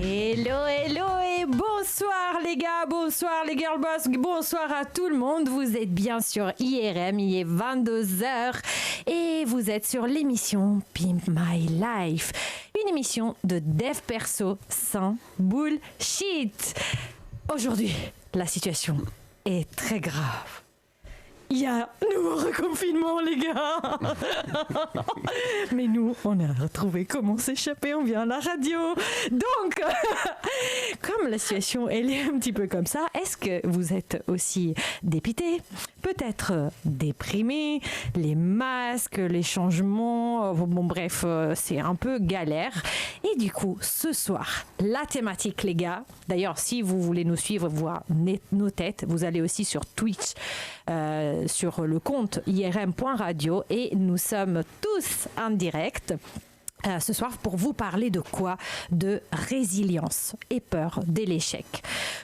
Hello, hello et bonsoir les gars, bonsoir les girl boss, bonsoir à tout le monde. Vous êtes bien sur IRM, il est 22h et vous êtes sur l'émission Pimp My Life, une émission de dev perso sans bullshit. Aujourd'hui, la situation est très grave. Il y a un nouveau reconfinement, les gars. Mais nous, on a retrouvé comment s'échapper, on vient à la radio. Donc, comme la situation, elle est un petit peu comme ça, est-ce que vous êtes aussi dépité, peut-être déprimé, les masques, les changements, bon bref, c'est un peu galère. Et du coup, ce soir, la thématique, les gars, d'ailleurs, si vous voulez nous suivre, voir nos têtes, vous allez aussi sur Twitch, sur le compte irm.radio et nous sommes tous en direct ce soir pour vous parler de quoi? De résilience et peur de l'échec.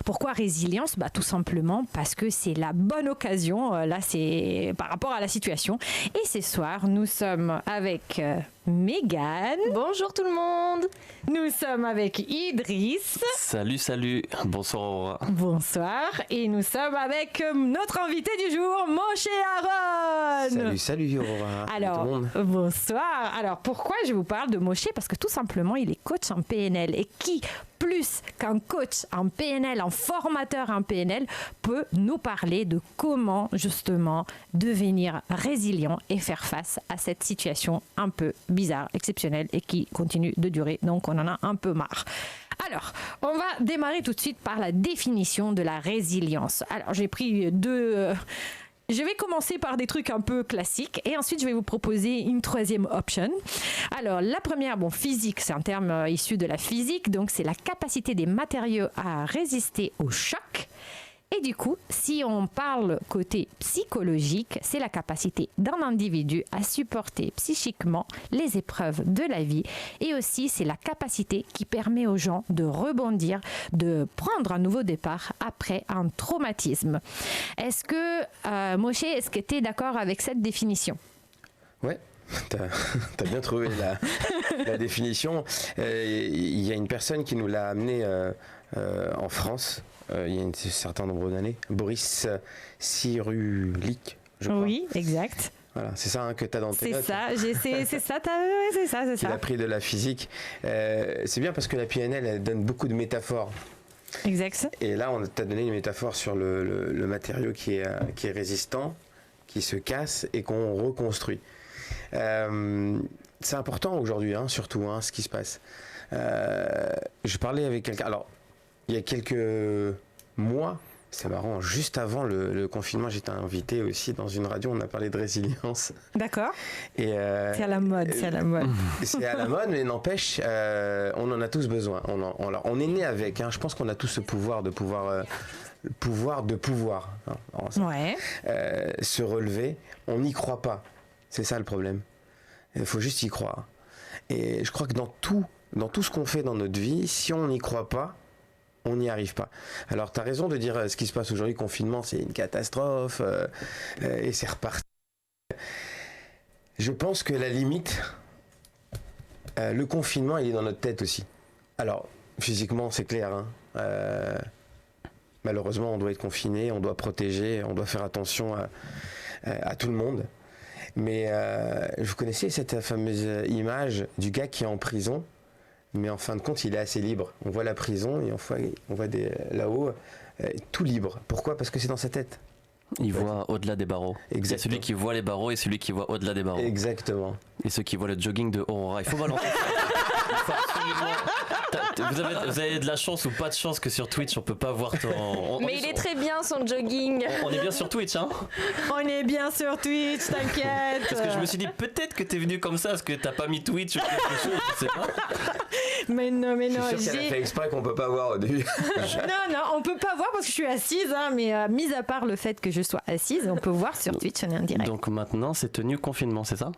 Pourquoi résilience? Tout simplement parce que c'est la bonne occasion, là c'est par rapport à la situation. Et ce soir, nous sommes avec Mégane. Bonjour tout le monde. Nous sommes avec Idriss. Salut, salut. Bonsoir Aurora. Bonsoir. Et nous sommes avec notre invité du jour, Moshe Aaron. Salut Aurora. Alors, bonsoir. Alors, pourquoi je vous parle de Moshe? Parce que tout simplement, il est coach en PNL. Et qui, plus qu'un coach en PNL, un formateur en PNL, peut nous parler de comment, justement, devenir résilient et faire face à cette situation un peu bizarre, exceptionnelle et qui continue de durer. Donc, on en a un peu marre. Alors, on va démarrer tout de suite par la définition de la résilience. Alors, j'ai pris deux... Je vais commencer par des trucs un peu classiques et ensuite je vais vous proposer une troisième option. Alors la première, physique, c'est un terme issu de la physique, donc c'est la capacité des matériaux à résister au choc. Et du coup, si on parle côté psychologique, c'est la capacité d'un individu à supporter psychiquement les épreuves de la vie. Et aussi, c'est la capacité qui permet aux gens de rebondir, de prendre un nouveau départ après un traumatisme. Est-ce que, Moshe, est-ce que tu es d'accord avec cette définition? Ouais. T'as bien trouvé la définition. Il y a une personne qui nous l'a amené en France il y a un certain nombre d'années, Boris Cyrulnik, je crois. Oui, exact. Voilà, c'est ça que tu as dans tes notes. C'est ça. Il a pris de la physique. C'est bien parce que la PNL, elle donne beaucoup de métaphores. Exact. Et là, on t'a donné une métaphore sur le matériau qui est résistant, qui se casse et qu'on reconstruit. C'est important aujourd'hui, surtout, ce qui se passe. Je parlais avec quelqu'un. Alors, il y a quelques mois, c'est marrant, juste avant le confinement, j'étais invité aussi dans une radio, on a parlé de résilience. D'accord. Et c'est à la mode, c'est à la mode. C'est à la mode, mais n'empêche, on en a tous besoin. On est né avec, je pense qu'on a tous ce pouvoir de pouvoir... Ouais. Se relever, on n'y croit pas. C'est ça le problème. Il faut juste y croire. Et je crois que dans tout ce qu'on fait dans notre vie, si on n'y croit pas, on n'y arrive pas. Alors, tu as raison de dire ce qui se passe aujourd'hui, confinement, c'est une catastrophe, et c'est reparti. Je pense que la limite, le confinement, il est dans notre tête aussi. Alors, physiquement, c'est clair, malheureusement, on doit être confiné, on doit protéger, on doit faire attention à tout le monde. Mais vous connaissez cette fameuse image du gars qui est en prison, mais en fin de compte, il est assez libre. On voit la prison et on voit là-haut tout libre. Pourquoi? Parce que c'est dans sa tête. Il voit au-delà des barreaux. Exactement. Il y a celui qui voit les barreaux et celui qui voit au-delà des barreaux. Exactement. Et ceux qui voient le jogging de Aurora. Il faut balancer ça. faut absolument... Vous avez de la chance ou pas de chance que sur Twitch on peut pas voir ton... Mais il est très bien son jogging. On est bien sur Twitch, hein. On est bien sur Twitch, t'inquiète. Parce que je me suis dit peut-être que t'es venu comme ça parce que t'as pas mis Twitch ou quelque chose, je sais pas. Mais non. Je suis sûr qu'elle a fait exprès qu'on peut pas voir au début. Non, on peut pas voir parce que je suis assise, hein, mais mis à part le fait que je sois assise, on peut voir sur Twitch, on est en direct. Donc maintenant c'est tenue confinement, c'est ça?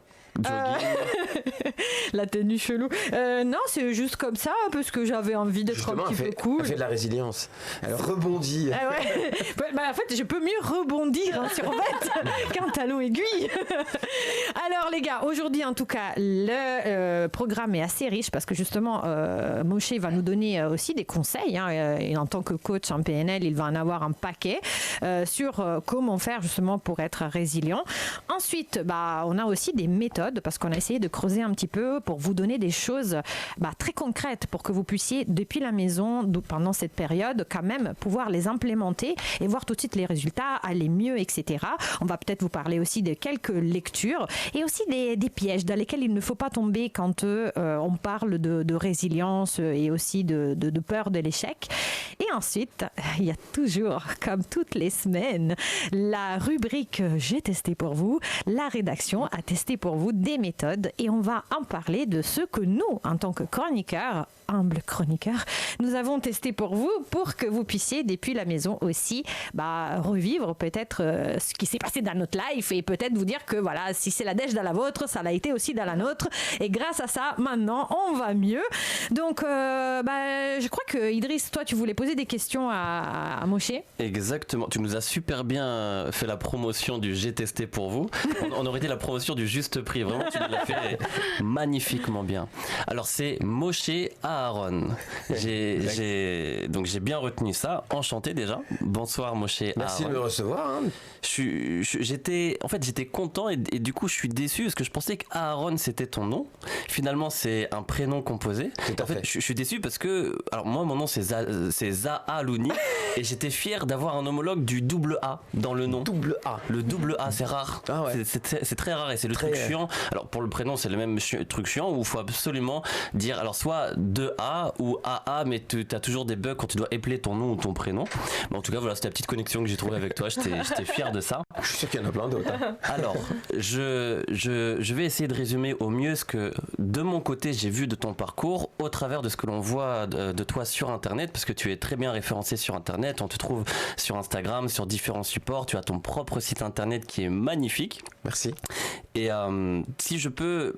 La tenue chelou. Non, c'est juste comme ça, parce que j'avais envie d'être un petit peu cool. Elle fait de la résilience. Elle rebondit. Ah ouais. En fait, je peux mieux rebondir sur bête qu'un talon aiguille. Alors les gars, aujourd'hui en tout cas, le programme est assez riche parce que justement, Moshe va nous donner aussi des conseils. Et en tant que coach en PNL, il va en avoir un paquet sur comment faire justement pour être résilient. Ensuite, on a aussi des méthodes parce qu'on a essayé de creuser un petit peu pour vous donner des choses très concrètes pour que vous puissiez depuis la maison pendant cette période quand même pouvoir les implémenter et voir tout de suite les résultats, aller mieux, etc. On va peut-être vous parler aussi de quelques lectures et aussi des pièges dans lesquels il ne faut pas tomber quand on parle de résilience et aussi de peur de l'échec. Et ensuite, il y a toujours, comme toutes les semaines, la rubrique « J'ai testé pour vous ». La rédaction a testé pour vous des méthodes et on va en parler de ce que nous, en tant que chroniqueurs, humble chroniqueur, nous avons testé pour vous pour que vous puissiez depuis la maison aussi revivre peut-être ce qui s'est passé dans notre life et peut-être vous dire que voilà, si c'est la dèche dans la vôtre, ça l'a été aussi dans la nôtre et grâce à ça, maintenant, on va mieux. Donc, je crois que Idriss, toi, tu voulais poser des questions à Moshe. Exactement, tu nous as super bien fait la promotion du J'ai testé pour vous. On aurait été la promotion du juste prix, vraiment, tu l'as fait magnifiquement bien. Alors, c'est Moshe Aaron. J'ai bien retenu ça. Enchanté déjà. Bonsoir Moshe Aaron. Merci de me recevoir. Hein. J'étais content et du coup je suis déçu parce que je pensais que Aaron c'était ton nom. Finalement c'est un prénom composé. En fait, je suis déçu parce que alors moi mon nom c'est Zaha Louni et j'étais fier d'avoir un homologue du double A dans le nom. Double A. Le double A c'est rare. Ah ouais. C'est très rare et c'est le truc chiant. Alors pour le prénom c'est le même truc chiant où il faut absolument dire alors soit 2A ou AA mais tu as toujours des bugs quand tu dois épeler ton nom ou ton prénom. Mais en tout cas voilà c'était la petite connexion que j'ai trouvée avec toi. J'étais fier de ça. Je suis sûr qu'il y en a plein d'autres. Hein. Alors, je vais essayer de résumer au mieux ce que, de mon côté, j'ai vu de ton parcours au travers de ce que l'on voit de toi sur Internet, parce que tu es très bien référencé sur Internet. On te trouve sur Instagram, sur différents supports. Tu as ton propre site Internet qui est magnifique. Merci. Et si je peux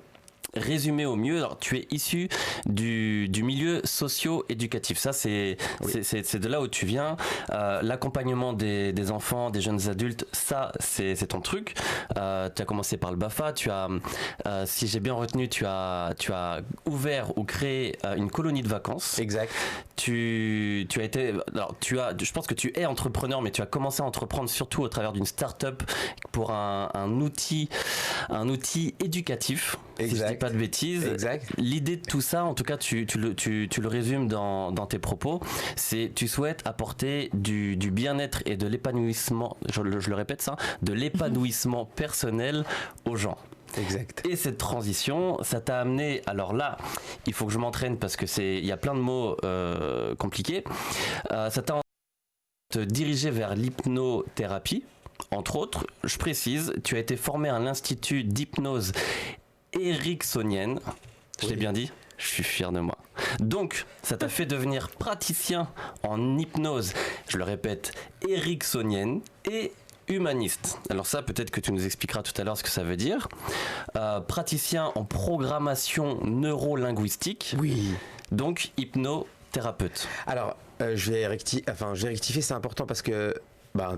résumer au mieux, alors tu es issu du milieu socio-éducatif. Ça, c'est de là où tu viens. L'accompagnement des enfants, des jeunes adultes, ça, c'est ton truc. Tu as commencé par le BAFA. Tu as, si j'ai bien retenu, tu as ouvert ou créé une colonie de vacances. Exact. Tu as été, alors je pense que tu es entrepreneur, mais tu as commencé à entreprendre surtout au travers d'une start-up pour un outil éducatif. Exact. Si je dis pas de bêtises. Exact. L'idée de tout ça, en tout cas, tu le résumes dans tes propos, c'est tu souhaites apporter du bien-être et de l'épanouissement, je le répète ça, de l'épanouissement personnel aux gens. Exact. Et cette transition, ça t'a amené, alors là, il faut que je m'entraîne parce que il y a plein de mots compliqués, ça t'a te diriger vers l'hypnothérapie. Entre autres, je précise, tu as été formé à l'Institut d'hypnose ericksonienne. Je l'ai bien dit, je suis fier de moi. Donc, ça t'a fait devenir praticien en hypnose, je le répète, ericksonienne et humaniste. Alors ça, peut-être que tu nous expliqueras tout à l'heure ce que ça veut dire. Praticien en programmation neuro-linguistique. Oui. Donc, hypnothérapeute. Alors, je vais rectifier, c'est important parce que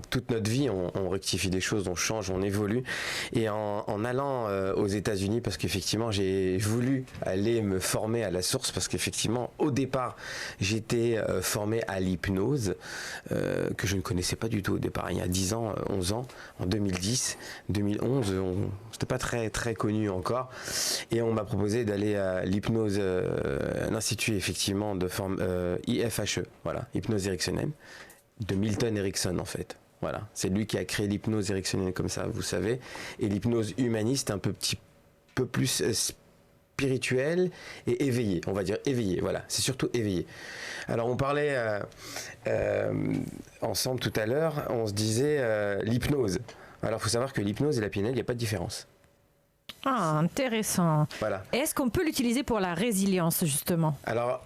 toute notre vie, on rectifie des choses, on change, on évolue. Et en allant aux États-Unis, parce qu'effectivement, j'ai voulu aller me former à la source, parce qu'effectivement, au départ, j'étais formé à l'hypnose, que je ne connaissais pas du tout au départ. Il y a 10 ans, 11 ans, en 2010, 2011, c'était pas très, très connu encore. Et on m'a proposé d'aller à l'hypnose, l'Institut, effectivement, de forme IFHE, voilà, hypnose ericksonienne. De Milton Erickson en fait. Voilà, c'est lui qui a créé l'hypnose ericksonienne comme ça, vous savez. Et l'hypnose humaniste un petit peu plus spirituel et éveillé, on va dire éveillé, voilà, c'est surtout éveillé. Alors on parlait ensemble tout à l'heure, on se disait l'hypnose. Alors il faut savoir que l'hypnose et la PNL, il n'y a pas de différence. Ah, intéressant. Voilà. Est-ce qu'on peut l'utiliser pour la résilience, justement? Alors,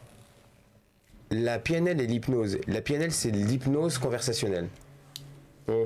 la PNL et l'hypnose. La PNL, c'est l'hypnose conversationnelle.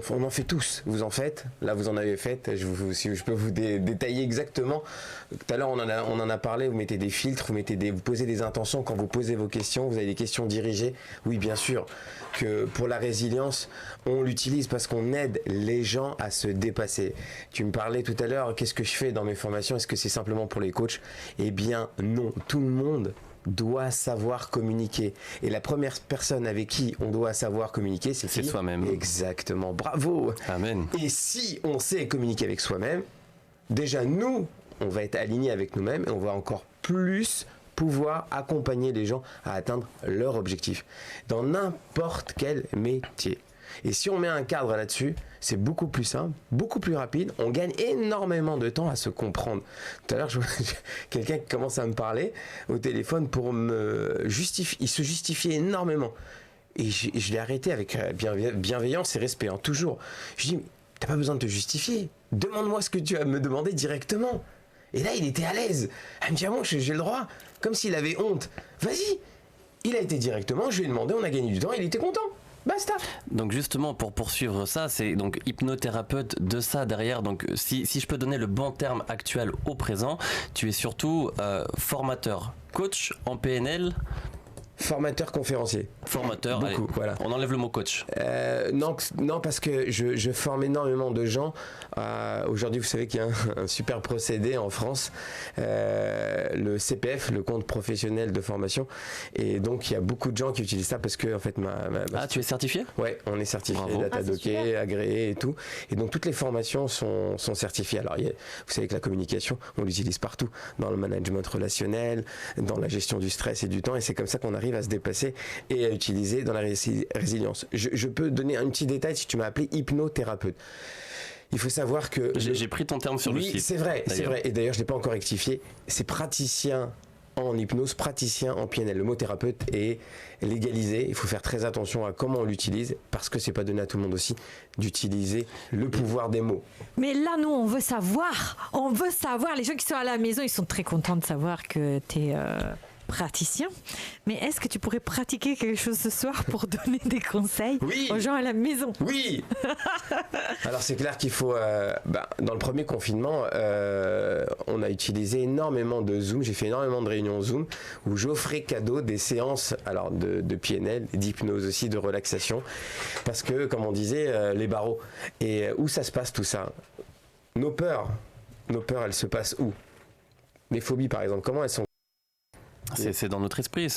On en fait tous. Vous en faites. Là, vous en avez fait. Si je peux vous détailler exactement. Tout à l'heure, on en a parlé. Vous mettez des filtres, vous posez des intentions quand vous posez vos questions. Vous avez des questions dirigées. Oui, bien sûr que pour la résilience, on l'utilise parce qu'on aide les gens à se dépasser. Tu me parlais tout à l'heure, qu'est-ce que je fais dans mes formations? Est-ce que c'est simplement pour les coachs? Eh bien, non. Tout le monde doit savoir communiquer. Et la première personne avec qui on doit savoir communiquer, c'est soi-même. Exactement. Bravo. Amen. Et si on sait communiquer avec soi-même, déjà nous, on va être alignés avec nous-mêmes et on va encore plus pouvoir accompagner les gens à atteindre leur objectif dans n'importe quel métier. Et si on met un cadre là-dessus, c'est beaucoup plus simple, beaucoup plus rapide. On gagne énormément de temps à se comprendre. Tout à l'heure, quelqu'un qui commence à me parler au téléphone pour me justifier. Il se justifiait énormément. Et je l'ai arrêté avec bienveillance et respect, hein, toujours. Je dis, t'as pas besoin de te justifier. Demande-moi ce que tu vas me demander directement. Et là, il était à l'aise. Elle me dit, ah bon, j'ai le droit. Comme s'il avait honte. Vas-y. Il a été directement, je lui ai demandé, on a gagné du temps, il était content. Basta. Donc justement, pour poursuivre ça, c'est donc hypnothérapeute de ça derrière. Donc si je peux donner le bon terme actuel au présent, tu es surtout formateur, coach en PNL. Formateur conférencier. Formateur, beaucoup, allez, voilà. On enlève le mot coach. Non, parce que je forme énormément de gens. Aujourd'hui, vous savez qu'il y a un super procédé en France, le CPF, le compte professionnel de formation. Et donc, il y a beaucoup de gens qui utilisent ça parce que, en fait, Ah, tu es certifié? Ouais, on est certifié, Bravo. Datadocké, agréé et tout. Et donc, toutes les formations sont certifiées. Alors, vous savez que la communication, on l'utilise partout, dans le management relationnel, dans la gestion du stress et du temps. Et c'est comme ça qu'on arrive à se dépasser et à utiliser dans la résilience. Je peux donner un petit détail si tu m'as appelé hypnothérapeute. Il faut savoir que... J'ai pris ton terme sur le site. Oui, c'est vrai. Et d'ailleurs, je ne l'ai pas encore rectifié. C'est praticien en hypnose, praticien en PNL. Le mot thérapeute est légalisé. Il faut faire très attention à comment on l'utilise parce que c'est pas donné à tout le monde aussi d'utiliser le pouvoir des mots. Mais là, nous, on veut savoir. On veut savoir. Les gens qui sont à la maison, ils sont très contents de savoir que tu es... praticien, mais est-ce que tu pourrais pratiquer quelque chose ce soir pour donner des conseils aux gens à la maison? Oui. Alors c'est clair qu'il faut, dans le premier confinement, on a utilisé énormément de Zoom, j'ai fait énormément de réunions Zoom où j'offrais cadeau des séances alors de PNL, d'hypnose aussi, de relaxation, parce que comme on disait, les barreaux. Et où ça se passe tout ça? Nos peurs, elles se passent où? Les phobies par exemple, comment elles sont? C'est dans notre esprit.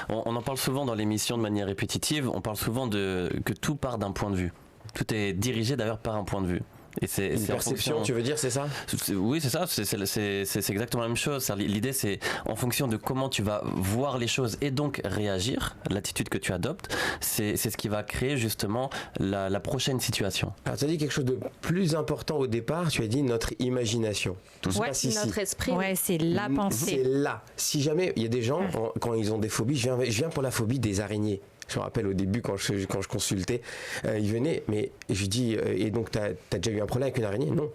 On en parle souvent dans l'émission de manière répétitive. On parle souvent que tout part d'un point de vue. Tout est dirigé d'ailleurs par un point de vue. Et c'est une perception, tu veux dire, c'est ça? Oui, c'est ça. C'est exactement la même chose. L'idée, c'est en fonction de comment tu vas voir les choses et donc réagir, l'attitude que tu adoptes, c'est ce qui va créer justement la prochaine situation. Alors, tu as dit quelque chose de plus important au départ. Tu as dit notre imagination. Tout se passe ici. Notre esprit. Ouais, c'est la pensée. C'est là. Si jamais il y a des gens quand ils ont des phobies, je viens pour la phobie des araignées. Je me rappelle au début quand je consultais, il venait, mais je lui dis, et donc t'as déjà eu un problème avec une araignée? Non.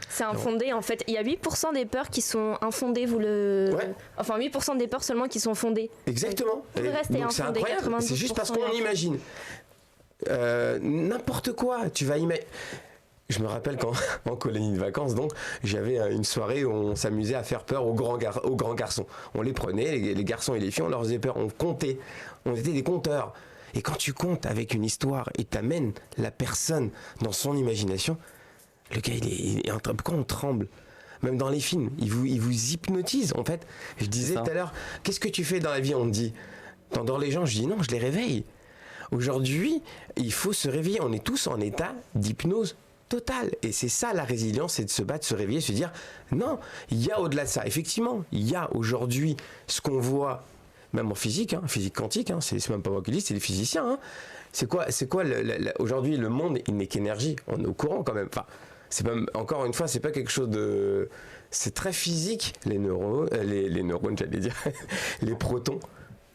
C'est infondé en fait. Il y a 8% des peurs qui sont infondées, Enfin 8% des peurs seulement qui sont fondées. Exactement. Tout le reste est infondé. C'est incroyable. C'est juste parce qu'on imagine. N'importe quoi. Tu vas imaginer. Je me rappelle quand, en colonie de vacances, donc, j'avais une soirée où on s'amusait à faire peur aux grands garçons. On les prenait, les garçons et les filles, on leur faisait peur, on comptait. On était des compteurs. Et quand tu comptes avec une histoire et t'amènes la personne dans son imagination, le gars, il est pourquoi on tremble? Même dans les films, il vous hypnotise, en fait. Je disais tout à l'heure, qu'est-ce que tu fais dans la vie? On me dit, t'endors les gens? Je dis non, je les réveille. Aujourd'hui, il faut se réveiller. On est tous en état d'hypnose total. Et c'est ça la résilience, c'est de se battre, se réveiller, se dire non, il y a au-delà de ça. Effectivement, il y a aujourd'hui ce qu'on voit, même en physique, physique quantique, c'est même pas moi qui le dis, c'est les physiciens. C'est quoi aujourd'hui le monde, il n'est qu'énergie. On est au courant quand même. Enfin, C'est pas, encore une fois, c'est pas quelque chose de... C'est très physique, les neurones, j'allais dire, les protons.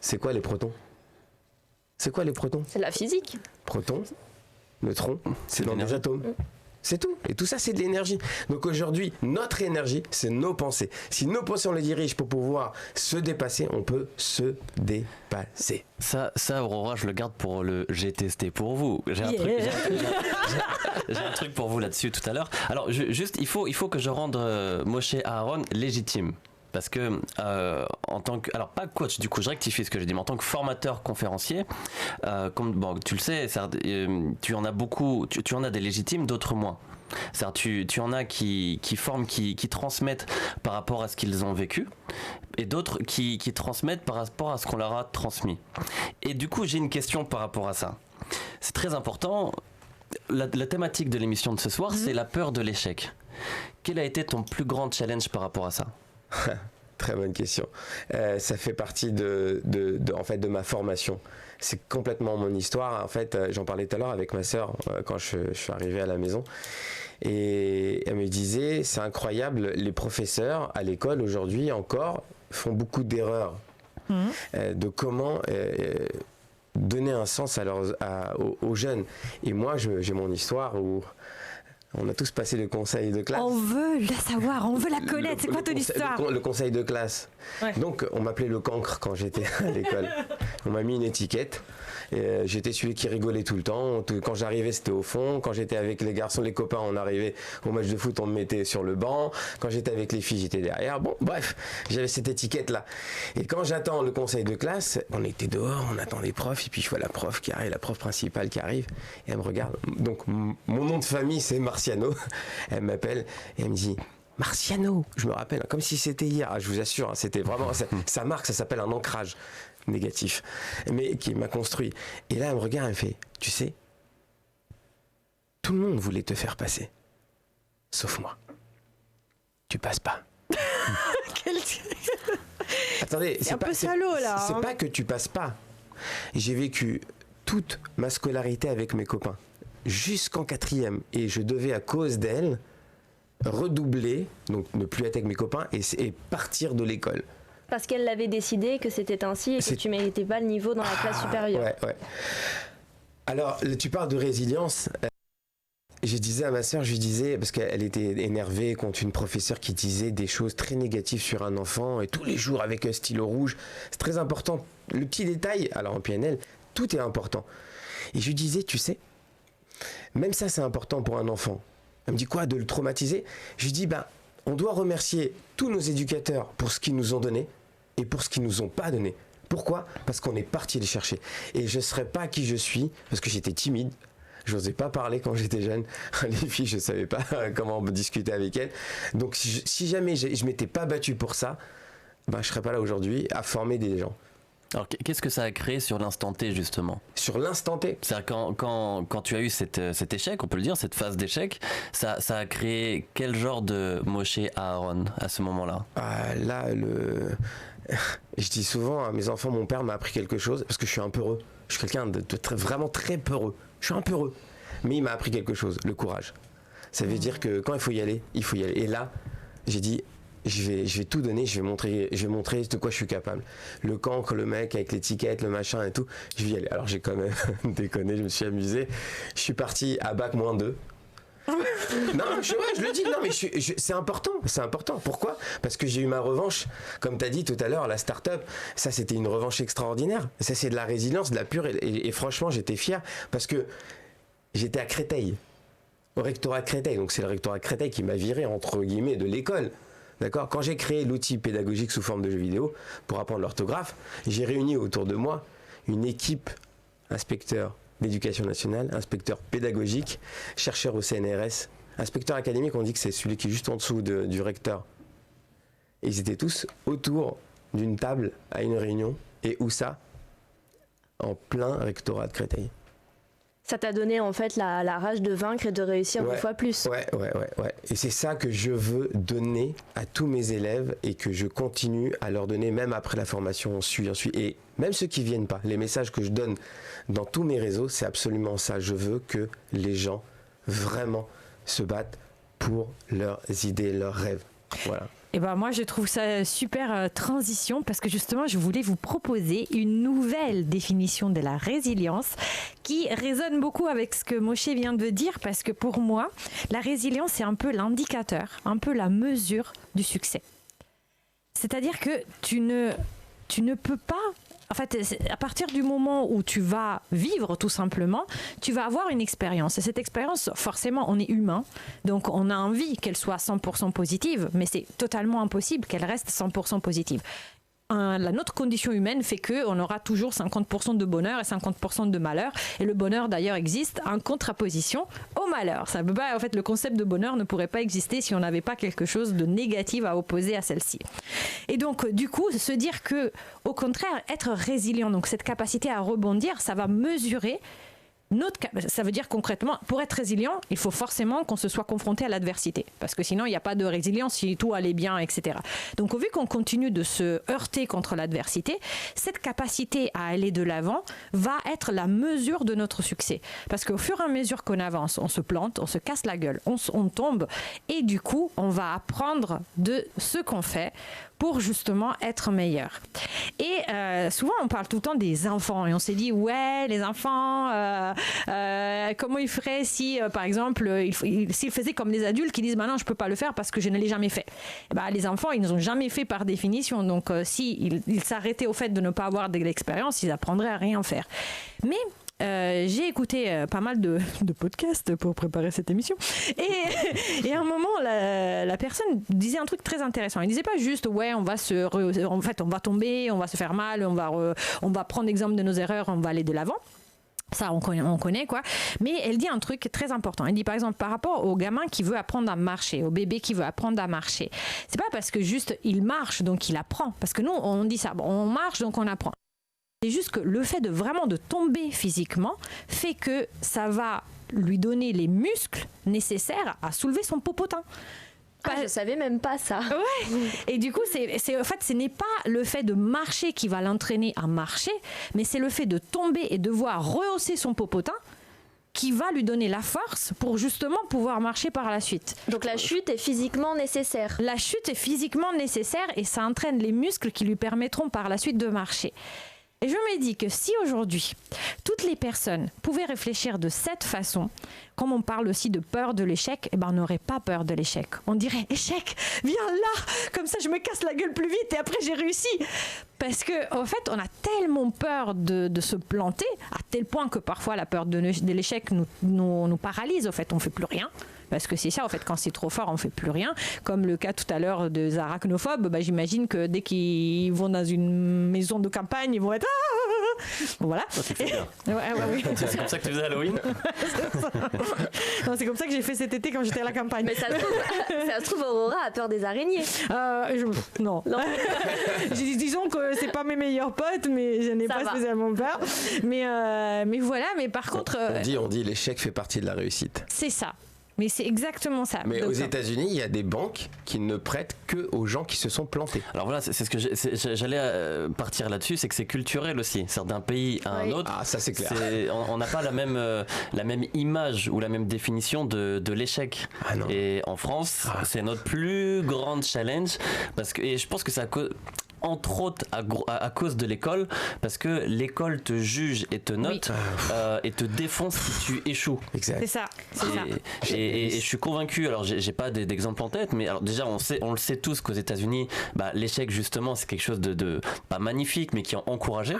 C'est quoi les protons? C'est quoi les protons? C'est la physique. Protons, neutrons, c'est dans des atomes. C'est tout. Et tout ça, c'est de l'énergie. Donc aujourd'hui, notre énergie, c'est nos pensées. Si nos pensées, on les dirige pour pouvoir se dépasser, on peut se dépasser. Ça, Aurora, je le garde pour le j'ai testé pour vous. J'ai un truc pour vous là-dessus tout à l'heure. Alors, juste, il faut que je rende Moshe Aaron légitime. Parce que en tant que, alors pas coach, du coup je rectifie ce que j'ai dit, mais en tant que formateur conférencier, comme tu le sais, tu en as beaucoup, tu en as des légitimes, d'autres moins. Tu en as qui forment, qui transmettent par rapport à ce qu'ils ont vécu, et d'autres qui transmettent par rapport à ce qu'on leur a transmis. Et du coup j'ai une question par rapport à ça. C'est très important. La thématique de l'émission de ce soir, c'est la peur de l'échec. Quel a été ton plus grand challenge par rapport à ça? Très bonne question. Ça fait partie en fait, de ma formation. C'est complètement mon histoire. En fait, j'en parlais tout à l'heure avec ma sœur quand je suis arrivé à la maison. Et elle me disait, c'est incroyable, les professeurs à l'école aujourd'hui encore font beaucoup d'erreurs de comment donner un sens aux jeunes. Et moi, j'ai mon histoire où on a tous passé le conseil de classe. On veut la savoir, on veut la connaître. C'est quoi ton histoire? Le conseil de classe. Ouais. Donc, on m'appelait le cancre quand j'étais à l'école. On m'a mis une étiquette. J'étais celui qui rigolait tout le temps. Quand j'arrivais, c'était au fond. Quand j'étais avec les garçons, les copains, on arrivait au match de foot, on me mettait sur le banc. Quand j'étais avec les filles, j'étais derrière. Bon, bref, j'avais cette étiquette-là. Et quand j'attends le conseil de classe, on était dehors, on attend les profs. Et puis, je vois la prof qui arrive, la prof principale qui arrive. Et elle me regarde. Donc, mon nom de famille, c'est Marciano. Elle m'appelle et elle me dit... Marciano, je me rappelle, comme si c'était hier, je vous assure, c'était vraiment, ça marque, ça s'appelle un ancrage négatif, mais qui m'a construit. Et là, elle me regarde, elle me fait, tu sais, tout le monde voulait te faire passer, sauf moi. Tu passes pas. Attendez, c'est un peu salaud là. C'est pas que tu passes pas. J'ai vécu toute ma scolarité avec mes copains, jusqu'en 4e, et je devais, à cause d'elle, redoubler, donc ne plus être avec mes copains et partir de l'école. Parce qu'elle l'avait décidé que c'était ainsi et que tu méritais pas le niveau dans la classe supérieure. Ouais. Alors, tu parles de résilience. Je disais à ma sœur, je lui disais, parce qu'elle était énervée contre une professeure qui disait des choses très négatives sur un enfant, et tous les jours avec un stylo rouge. C'est très important. Le petit détail, alors en PNL, tout est important. Et je lui disais, tu sais, même ça c'est important pour un enfant. Elle me dit quoi, de le traumatiser? Je lui dis, on doit remercier tous nos éducateurs pour ce qu'ils nous ont donné et pour ce qu'ils nous ont pas donné. Pourquoi? Parce qu'on est parti les chercher. Et je ne serais pas qui je suis, parce que j'étais timide. Je n'osais pas parler quand j'étais jeune. Les filles, je ne savais pas comment discuter avec elles. Donc si jamais je ne m'étais pas battu pour ça, je ne serais pas là aujourd'hui à former des gens. Alors, qu'est-ce que ça a créé sur l'instant T, justement? Sur l'instant T? C'est-à-dire quand tu as eu cet échec, on peut le dire, cette phase d'échec, ça a créé quel genre de Moshe Aaron à ce moment-là? Là, je dis souvent à mes enfants, mon père m'a appris quelque chose, parce que je suis un peureux. Je suis quelqu'un de vraiment très peureux. Je suis un peureux. Mais il m'a appris quelque chose, le courage. Ça veut dire que quand il faut y aller, il faut y aller. Et là, j'ai dit... Je vais tout donner, je vais montrer de quoi je suis capable. Le cancre, le mec avec l'étiquette, le machin et tout, je vais y aller. Alors j'ai quand même déconné, je me suis amusé. Je suis parti à bac -2. Non, je le dis, non, mais c'est important. Pourquoi? Parce que j'ai eu ma revanche, comme tu as dit tout à l'heure, la start-up, ça c'était une revanche extraordinaire. Ça c'est de la résilience, de la pure, et franchement j'étais fier parce que j'étais à Créteil, au rectorat de Créteil. Donc c'est le rectorat de Créteil qui m'a viré, entre guillemets, de l'école. D'accord? Quand j'ai créé l'outil pédagogique sous forme de jeux vidéo pour apprendre l'orthographe, j'ai réuni autour de moi une équipe inspecteur d'éducation nationale, inspecteur pédagogique, chercheur au CNRS, inspecteur académique, on dit que c'est celui qui est juste en dessous du recteur. Et ils étaient tous autour d'une table à une réunion. Et où ça? En plein rectorat de Créteil. Ça t'a donné en fait la rage de vaincre et de réussir 2 fois plus. Ouais. Et c'est ça que je veux donner à tous mes élèves et que je continue à leur donner même après la formation. On suit. Et même ceux qui viennent pas, les messages que je donne dans tous mes réseaux, c'est absolument ça. Je veux que les gens vraiment se battent pour leurs idées, leurs rêves. Voilà. Et ben moi je trouve ça super transition parce que justement je voulais vous proposer une nouvelle définition de la résilience qui résonne beaucoup avec ce que Moshe vient de dire parce que pour moi la résilience c'est un peu l'indicateur, un peu la mesure du succès. C'est-à-dire que tu ne peux pas... En fait, à partir du moment où tu vas vivre tout simplement, tu vas avoir une expérience. Et cette expérience, forcément, on est humain. Donc, on a envie qu'elle soit 100% positive, mais c'est totalement impossible qu'elle reste 100% positive. Notre condition humaine fait qu'on aura toujours 50% de bonheur et 50% de malheur. Et le bonheur, d'ailleurs, existe en contraposition au malheur. Ça peut pas, en fait, le concept de bonheur ne pourrait pas exister si on n'avait pas quelque chose de négatif à opposer à celle-ci. Et donc, du coup, se dire que, au contraire, être résilient, donc cette capacité à rebondir, ça va mesurer ça veut dire concrètement, pour être résilient, il faut forcément qu'on se soit confronté à l'adversité. Parce que sinon, il n'y a pas de résilience si tout allait bien, etc. Donc, vu qu'on continue de se heurter contre l'adversité, cette capacité à aller de l'avant va être la mesure de notre succès. Parce qu'au fur et à mesure qu'on avance, on se plante, on se casse la gueule, on tombe. Et du coup, on va apprendre de ce qu'on fait pour justement être meilleur. Et souvent, on parle tout le temps des enfants et on s'est dit, ouais, les enfants, comment ils feraient si, par exemple, s'ils faisaient comme les adultes qui disent, bah non, je peux pas le faire parce que je ne l'ai jamais fait. Et bah, les enfants, ils ne l'ont jamais fait par définition. Donc, s'ils s'arrêtaient au fait de ne pas avoir de l'expérience, ils apprendraient à rien faire. Mais j'ai écouté pas mal de podcasts pour préparer cette émission et à un moment la personne disait un truc très intéressant. Il disait pas juste ouais on va tomber, on va se faire mal, on va prendre exemple de nos erreurs, on va aller de l'avant. Ça, on connaît quoi. Mais elle dit un truc très important. Elle dit par exemple par rapport au gamin qui veut apprendre à marcher, au bébé qui veut apprendre à marcher. C'est pas parce que juste il marche donc il apprend. Parce que nous on dit ça, bon, on marche donc on apprend. C'est juste que le fait de vraiment de tomber physiquement fait que ça va lui donner les muscles nécessaires à soulever son popotin. Je savais même pas ça. Ouais. Et du coup, en fait, ce n'est pas le fait de marcher qui va l'entraîner à marcher, mais c'est le fait de tomber et devoir rehausser son popotin qui va lui donner la force pour justement pouvoir marcher par la suite. Donc la chute est physiquement nécessaire. La chute est physiquement nécessaire et ça entraîne les muscles qui lui permettront par la suite de marcher. Et je me dis que si aujourd'hui, toutes les personnes pouvaient réfléchir de cette façon, comme on parle aussi de peur de l'échec, eh ben on n'aurait pas peur de l'échec. On dirait, échec, viens là, comme ça je me casse la gueule plus vite et après j'ai réussi. Parce qu'en fait, on a tellement peur de se planter, à tel point que parfois la peur de l'échec nous paralyse, en fait, on ne fait plus rien. Parce que c'est ça, en fait, quand c'est trop fort, on ne fait plus rien. Comme le cas tout à l'heure des arachnophobes, bah, j'imagine que dès qu'ils vont dans une maison de campagne, ils vont être... Voilà. Oh, c'est bien. Oui. C'est comme ça que tu faisais Halloween. Non, c'est comme ça que j'ai fait cet été quand j'étais à la campagne. Mais ça se trouve Aurora a peur des araignées. Non. Disons que c'est pas mes meilleurs potes, mais je n'ai pas spécialement peur. Mais voilà, mais par contre... On dit l'échec fait partie de la réussite. C'est ça. Mais c'est exactement ça. Mais aux États-Unis, il y a des banques qui ne prêtent que aux gens qui se sont plantés. Alors voilà, c'est ce que j'allais partir là-dessus, c'est que c'est culturel aussi. C'est d'un pays à un autre. Ah, ça c'est clair. On n'a pas la même image ou la même définition de l'échec. Ah non. Et en France, c'est notre plus grande challenge et je pense que ça entre autres à cause de l'école, parce que l'école te juge et te note et te défonce si tu échoues. Exact. C'est ça. Et je suis convaincu, alors j'ai pas d'exemple en tête, mais alors déjà on le sait tous qu'aux États-Unis, l'échec justement c'est quelque chose de pas magnifique, mais qui est encouragé.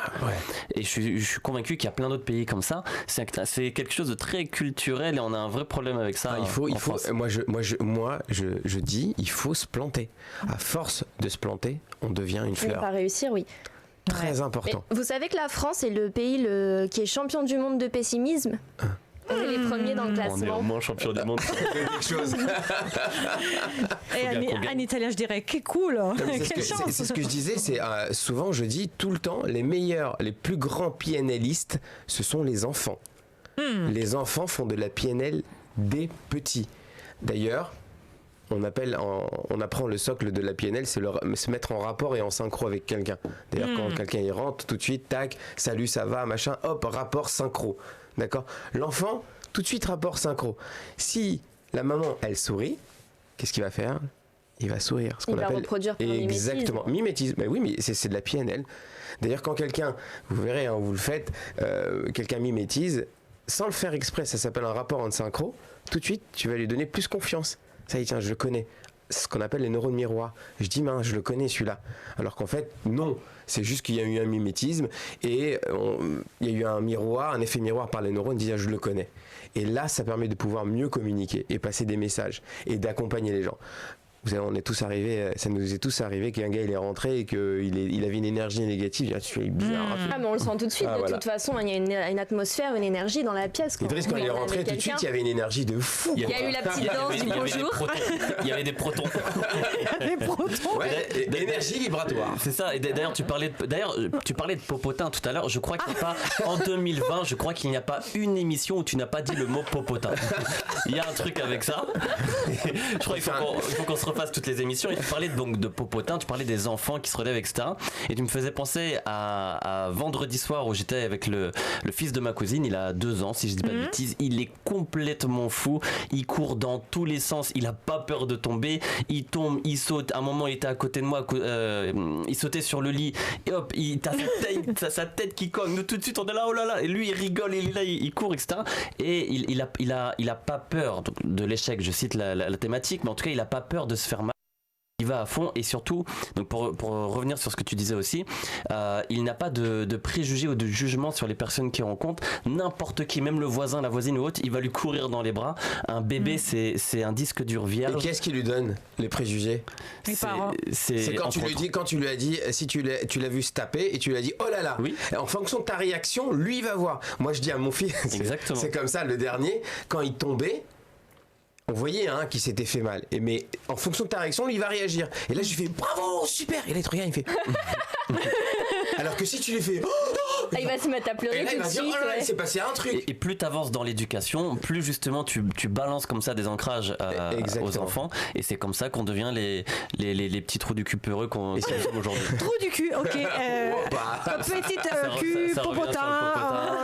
Et je suis convaincu qu'il y a plein d'autres pays comme ça. C'est quelque chose de très culturel et on a un vrai problème avec ça. Il faut. Moi je dis, il faut se planter. À force de se planter, on devient une fleur. On va réussir, oui. Très important. Mais vous savez que la France est le pays qui est champion du monde de pessimisme. On est les premiers dans le classement. On est au moins champion du monde. Quelque chose. Et en italien, je dirais que cool. Quelle chance. C'est ce que je disais. C'est souvent, je dis tout le temps, les meilleurs, les plus grands PNListes, ce sont les enfants. Les enfants font de la PNL des petits. D'ailleurs, on apprend le socle de la PNL, c'est se mettre en rapport et en synchro avec quelqu'un. D'ailleurs, quand quelqu'un y rentre, tout de suite, tac, salut, ça va, machin, hop, rapport synchro. D'accord ? L'enfant, tout de suite, rapport synchro. Si La maman, elle sourit. Qu'est-ce qu'il va faire ? Il va sourire. Ce qu'on appelle reproduire par exactement mimétisme. Mais oui, mais c'est de la PNL. D'ailleurs, quand quelqu'un, vous verrez, vous le faites, quelqu'un mimétise, sans le faire exprès, ça s'appelle un rapport en synchro. Tout de suite, tu vas lui donner plus confiance. Ça y est, tiens, je le connais. Ce qu'on appelle les neurones miroirs. Je dis, je le connais celui-là. Alors qu'en fait, non. C'est juste qu'il y a eu un mimétisme et il y a eu un miroir, un effet miroir par les neurones, disant je le connais. Et là, ça permet de pouvoir mieux communiquer et passer des messages et d'accompagner les gens. Vous savez, on est tous arrivés, ça nous est tous arrivé qu'un gars il est rentré et qu'il avait une énergie négative. Tu es bizarre. Mais on le sent tout de suite. Toute façon, il y a une atmosphère, une énergie dans la pièce. Quand il est rentré, tout de suite, il y avait une énergie de fou. Il y a eu la petite danse du bonjour. Il y avait des protons. Des protons. Ouais, d'énergie vibratoire. C'est ça. Et d'ailleurs, tu parlais de popotin tout à l'heure. Je crois qu'il n'y a pas, en 2020, je crois qu'il n'y a pas une émission où tu n'as pas dit le mot popotin. Il y a un truc avec ça. Je crois qu'il faut qu'on se refasse toutes les émissions. Et tu parlais donc de popotin, tu parlais des enfants qui se relèvent, etc. Et tu me faisais penser à vendredi soir où j'étais avec le fils de ma cousine. Il a 2 ans, si je dis pas de bêtises. Il est complètement fou. Il court dans tous les sens. Il a pas peur de tomber. Il tombe, il saute. À un moment, il était à côté de moi. Il sautait sur le lit. Et hop, t'as sa tête qui cogne. Nous, tout de suite, on est là, oh là là. Et lui, il rigole. Il est là, il court, etc. Et il a pas peur de l'échec. Je cite la thématique, mais en tout cas, il a pas peur de se faire mal. Il va à fond et surtout, donc pour revenir sur ce que tu disais aussi, il n'a pas de préjugés ou de jugement sur les personnes qu'il rencontre. N'importe qui, même le voisin, la voisine ou autre, il va lui courir dans les bras. Un bébé, c'est un disque dur vierge. Et qu'est-ce qui lui donne les préjugés ? Les parents. C'est quand tu lui as dit, si tu l'as vu se taper et tu lui as dit oh là là. Oui. En fonction de ta réaction, lui il va voir. Moi je dis à mon fils, c'est comme ça le dernier, quand il tombait. On voyait qu'il s'était fait mal. Mais en fonction de ta réaction, lui, il va réagir. Et là, je lui fais bravo, super. Et là, il te regarde, il fait. Alors que si tu lui fais. Il va se mettre à pleurer. Et là, tout il va de dire suite, oh là là, il s'est passé un truc. Et plus tu avances dans l'éducation, plus justement tu balances comme ça des ancrages aux enfants. Et c'est comme ça qu'on devient les petits trous du cul peureux qu'on sommes aujourd'hui. Trou du cul, ok. Petite cul, popotin.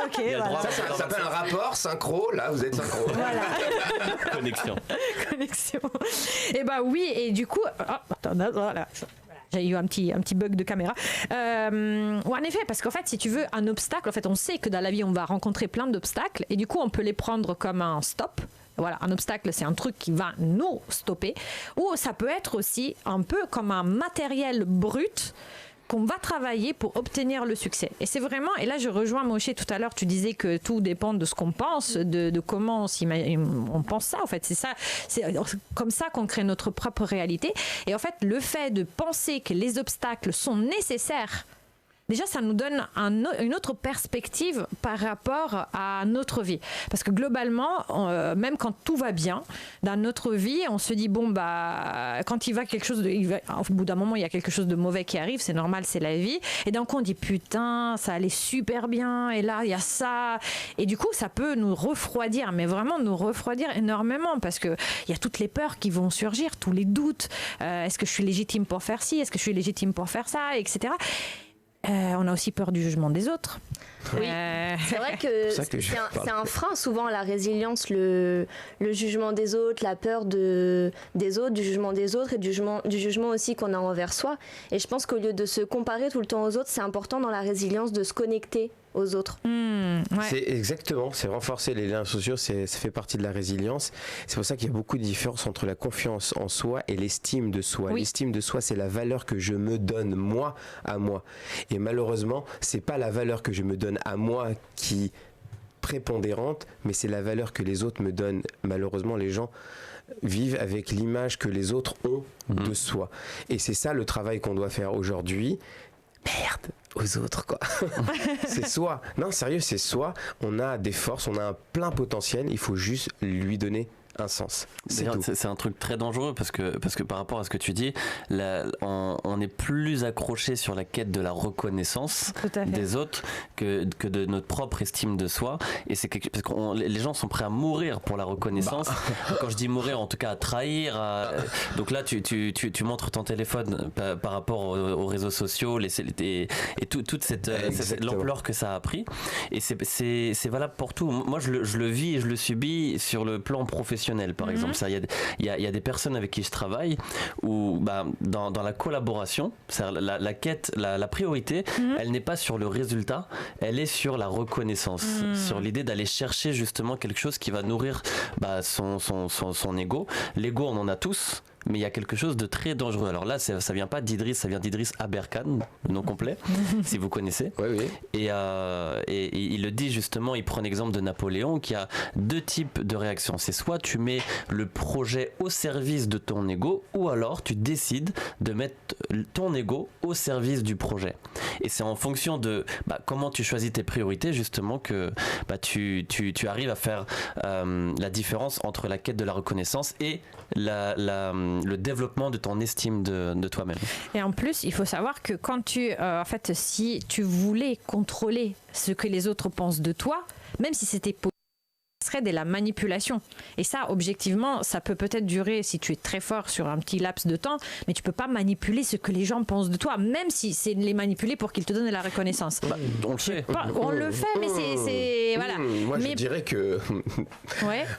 Ok, voilà. Ça s'appelle un rapport synchro. Là, vous êtes synchro. Voilà. Connexion. Et bah oui, et du coup, voilà. J'ai eu un petit bug de caméra. En effet, parce qu'en fait, si tu veux, un obstacle, en fait, on sait que dans la vie, on va rencontrer plein d'obstacles, et du coup, on peut les prendre comme un stop. Voilà, un obstacle, c'est un truc qui va nous stopper, ou ça peut être aussi un peu comme un matériel brut qu'on va travailler pour obtenir le succès. Et c'est vraiment, et là je rejoins Moshe tout à l'heure, tu disais que tout dépend de ce qu'on pense, de comment on pense ça, en fait. C'est ça, c'est comme ça qu'on crée notre propre réalité. Et en fait, le fait de penser que les obstacles sont nécessaires, déjà, ça nous donne une autre perspective par rapport à notre vie. Parce que globalement, même quand tout va bien, dans notre vie, on se dit, bon, quand au bout d'un moment, il y a quelque chose de mauvais qui arrive, c'est normal, c'est la vie. Et d'un coup, on dit, putain, ça allait super bien, et là, il y a ça. Et du coup, ça peut nous refroidir, mais vraiment nous refroidir énormément, parce qu'il y a toutes les peurs qui vont surgir, tous les doutes. Est-ce que je suis légitime pour faire ci ? Est-ce que je suis légitime pour faire ça ? Etc. On a aussi peur du jugement des autres. Oui, c'est vrai que c'est un frein souvent à la résilience, le jugement des autres, la peur des autres, du jugement des autres et du jugement aussi qu'on a envers soi. Et je pense qu'au lieu de se comparer tout le temps aux autres, c'est important dans la résilience de se connecter aux autres. Ouais. C'est exactement, c'est renforcer les liens sociaux, ça fait partie de la résilience. C'est pour ça qu'il y a beaucoup de différence entre la confiance en soi et l'estime de soi. Oui. L'estime de soi, c'est la valeur que je me donne moi à moi. Et malheureusement, c'est pas la valeur que je me donne à moi qui prépondérante, mais c'est la valeur que les autres me donnent. Malheureusement, les gens vivent avec l'image que les autres ont de soi. Et c'est ça le travail qu'on doit faire aujourd'hui. Merde, aux autres quoi. C'est soi. Non, sérieux, c'est soi. On a des forces, on a un plein potentiel, il faut juste lui donner un sens. C'est un truc très dangereux parce que par rapport à ce que tu dis, on est plus accroché sur la quête de la reconnaissance des autres que de notre propre estime de soi. Et c'est parce que les gens sont prêts à mourir pour la reconnaissance. Quand je dis mourir, en tout cas à trahir. Donc là, tu montres ton téléphone par rapport aux réseaux sociaux et toute cette l'ampleur que ça a pris. Et c'est valable pour tout. Moi, je le vis et je le subis sur le plan professionnel. professionnel, par exemple. Il y a des personnes avec qui je travaille où dans la collaboration, la quête, la priorité, elle n'est pas sur le résultat, elle est sur la reconnaissance, sur l'idée d'aller chercher justement quelque chose qui va nourrir son ego. L'ego, on en a tous. Mais il y a quelque chose de très dangereux. Alors là, ça vient pas d'Idriss, ça vient d'Idriss Aberkan, le nom complet, si vous connaissez. Oui. Et il le dit justement, il prend l'exemple de Napoléon qui a 2 types de réactions. C'est soit tu mets le projet au service de ton ego, ou alors tu décides de mettre ton ego au service du projet. Et c'est en fonction de comment tu choisis tes priorités justement que tu arrives à faire la différence entre la quête de la reconnaissance et le développement de ton estime de toi-même. Et en plus, il faut savoir que quand si tu voulais contrôler ce que les autres pensent de toi, même si c'était serait de la manipulation. Et ça, objectivement, ça peut-être durer si tu es très fort sur un petit laps de temps, mais tu peux pas manipuler ce que les gens pensent de toi, même si c'est les manipuler pour qu'ils te donnent la reconnaissance. On le fait. On le fait, mais c'est voilà. Moi, je dirais que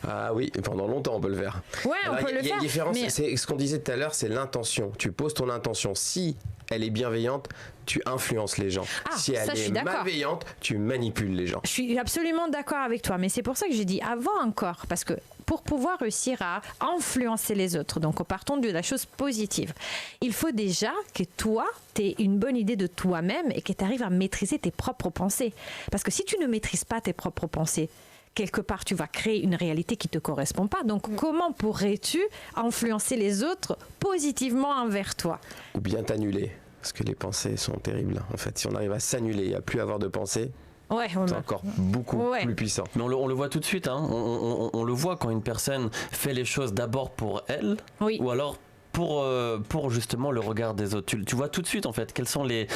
ah oui, pendant longtemps on peut le faire. Ouais, on peut le faire. Il y a une différence. C'est ce qu'on disait tout à l'heure, c'est l'intention. Tu poses ton intention. Si elle est bienveillante, tu influences les gens. Si elle est malveillante, tu manipules les gens. Je suis absolument d'accord avec toi, mais c'est pour ça que j'ai dit avant encore, parce que pour pouvoir réussir à influencer les autres, donc en partant de la chose positive, il faut déjà que toi, tu aies une bonne idée de toi-même et que tu arrives à maîtriser tes propres pensées. Parce que si tu ne maîtrises pas tes propres pensées, quelque part, tu vas créer une réalité qui ne te correspond pas. Donc, comment pourrais-tu influencer les autres positivement envers toi ? Ou bien t'annuler. Parce que les pensées sont terribles. En fait, si on arrive à s'annuler, à plus avoir de pensées, c'est encore beaucoup plus puissant. Mais on le voit tout de suite. Hein. On le voit quand une personne fait les choses d'abord pour elle, ou alors pour justement le regard des autres. Tu vois tout de suite en fait quelles sont les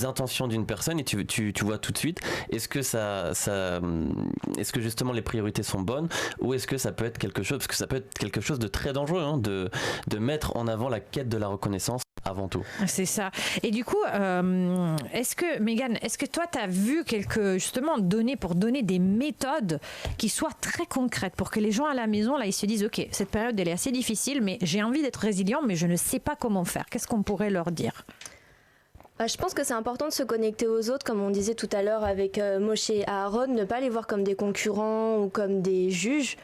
intentions d'une personne et tu vois tout de suite est-ce que est-ce que justement les priorités sont bonnes ou est-ce que ça peut être quelque chose, parce que ça peut être quelque chose de très dangereux de mettre en avant la quête de la reconnaissance avant tout. C'est ça. Et du coup, Megan, est-ce que toi, tu as vu justement, donner des méthodes qui soient très concrètes pour que les gens à la maison, là, ils se disent, OK, cette période, elle est assez difficile, mais j'ai envie d'être résilient, mais je ne sais pas comment faire. Qu'est-ce qu'on pourrait leur dire ? Je pense que c'est important de se connecter aux autres, comme on disait tout à l'heure avec Moshe et Aaron, ne pas les voir comme des concurrents ou comme des juges,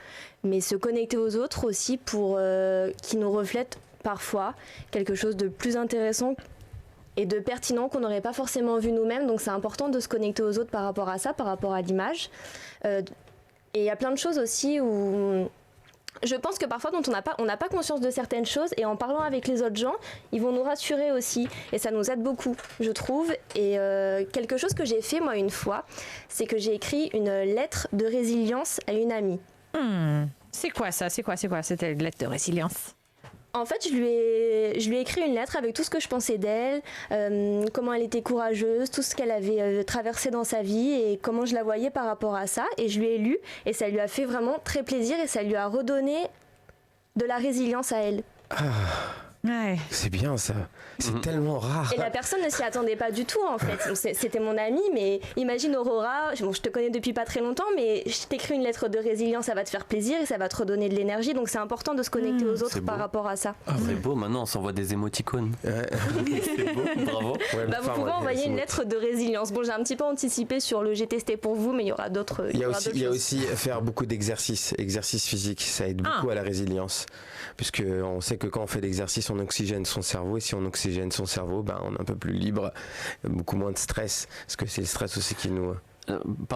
mais se connecter aux autres aussi pour qu'ils nous reflètent parfois quelque chose de plus intéressant et de pertinent qu'on n'aurait pas forcément vu nous-mêmes. Donc c'est important de se connecter aux autres par rapport à ça, par rapport à l'image. Et il y a plein de choses aussi où je pense que parfois dont on n'a pas conscience de certaines choses, et en parlant avec les autres gens, ils vont nous rassurer aussi. Et ça nous aide beaucoup, je trouve. Et quelque chose que j'ai fait moi une fois, c'est que j'ai écrit une lettre de résilience à une amie. C'est quoi ça ? C'est quoi cette lettre de résilience ? En fait, je lui ai écrit une lettre avec tout ce que je pensais d'elle, comment elle était courageuse, tout ce qu'elle avait traversé dans sa vie et comment je la voyais par rapport à ça. Et je lui ai lu et ça lui a fait vraiment très plaisir et ça lui a redonné de la résilience à elle. C'est bien ça, c'est tellement rare. Et la personne ne s'y attendait pas du tout en fait. C'était mon amie, mais imagine Aurora, je te connais depuis pas très longtemps, mais je t'écris une lettre de résilience, ça va te faire plaisir et ça va te redonner de l'énergie, donc c'est important de se connecter aux autres par rapport à ça. C'est beau, maintenant on s'envoie des émoticônes. C'est beau, bravo. Vous pouvez envoyer une lettre de résilience. Bon, j'ai un petit peu anticipé sur le j'ai testé pour vous, mais il y aura d'autres. Il y a aussi faire beaucoup d'exercices physiques, ça aide beaucoup à la résilience, puisque on sait que quand on fait l'exercice, on oxygène son cerveau, et si on oxygène son cerveau, on est un peu plus libre, beaucoup moins de stress, parce que c'est le stress aussi qui nous...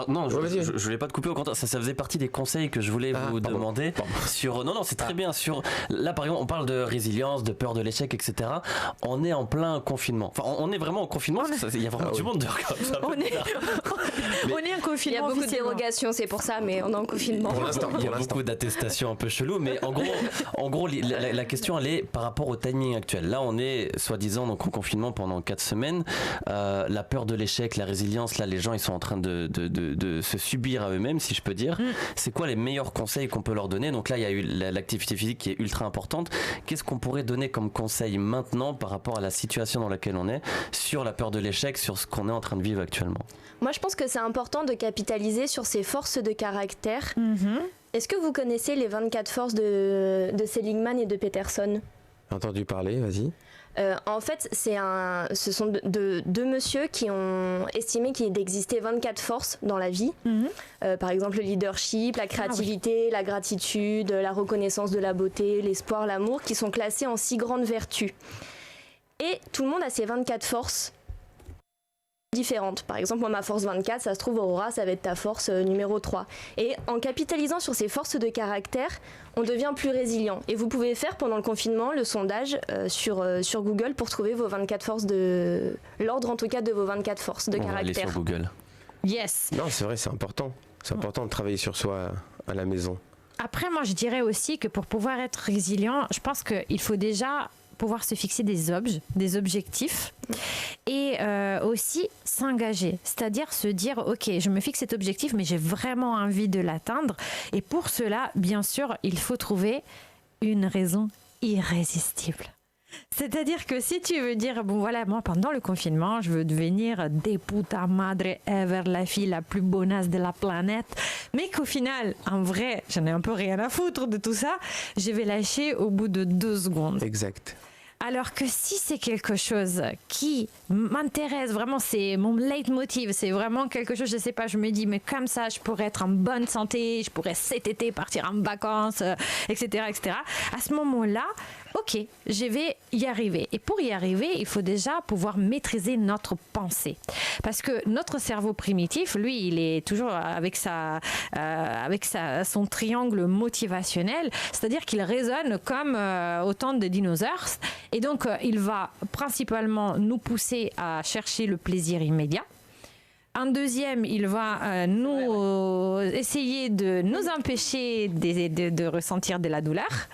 Non, je voulais pas te couper, au contraire, ça faisait partie des conseils que je voulais vous demander sur. Non, c'est très bien. Sur là, par exemple, on parle de résilience, de peur de l'échec, etc. On est en plein confinement. Enfin, on est vraiment en confinement. Il y a vraiment du monde dehors comme ça. On est en confinement. Il y a beaucoup de dérogations, c'est pour ça, mais on est en confinement. Il y a beaucoup d'attestations un peu cheloues, mais en gros, la question elle est par rapport au timing actuel. Là, on est soi-disant donc en confinement pendant 4 semaines. La peur de l'échec, la résilience, là, les gens ils sont en train de se subir à eux-mêmes, si je peux dire. C'est quoi les meilleurs conseils qu'on peut leur donner? Donc là, il y a eu l'activité physique qui est ultra importante. Qu'est-ce qu'on pourrait donner comme conseil maintenant par rapport à la situation dans laquelle on est, sur la peur de l'échec, sur ce qu'on est en train de vivre actuellement? Moi, je pense que c'est important de capitaliser sur ses forces de caractère. Est-ce que vous connaissez les 24 forces de Seligman et de Peterson ? Entendu parler, vas-y. En fait, ce sont deux messieurs qui ont estimé qu'il existait 24 forces dans la vie. Par exemple, le leadership, la créativité, la gratitude, la reconnaissance de la beauté, l'espoir, l'amour, qui sont classées en 6 grandes vertus. Et tout le monde a ces 24 forces différentes. Par exemple, moi, ma force 24, ça se trouve, Aurora, ça va être ta force numéro 3. Et en capitalisant sur ces forces de caractère, on devient plus résilient. Et vous pouvez faire pendant le confinement le sondage sur Google pour trouver vos 24 forces l'ordre en tout cas de vos 24 forces de caractère. On va aller sur Google. Yes. Non, c'est vrai, c'est important. C'est important de travailler sur soi à la maison. Après, moi, je dirais aussi que pour pouvoir être résilient, je pense qu'il faut déjà pouvoir se fixer des objectifs et aussi s'engager, c'est-à-dire se dire ok, je me fixe cet objectif mais j'ai vraiment envie de l'atteindre et pour cela bien sûr il faut trouver une raison irrésistible. C'est-à-dire que si tu veux dire, bon voilà, moi pendant le confinement, je veux devenir de puta madre ever, la fille la plus bonasse de la planète, mais qu'au final, en vrai, j'en ai un peu rien à foutre de tout ça, je vais lâcher au bout de 2 secondes. Exact. Alors que si c'est quelque chose qui m'intéresse, vraiment c'est mon leitmotiv, c'est vraiment quelque chose, je sais pas, je me dis mais comme ça je pourrais être en bonne santé, je pourrais cet été partir en vacances, etc., etc. À ce moment-là, ok, je vais y arriver. Et pour y arriver, il faut déjà pouvoir maîtriser notre pensée. Parce que notre cerveau primitif, lui, il est toujours avec son triangle motivationnel, c'est-à-dire qu'il raisonne comme autant de dinosaures. Et donc, il va principalement nous pousser à chercher le plaisir immédiat. En deuxième, il va essayer de nous empêcher de ressentir de la douleur.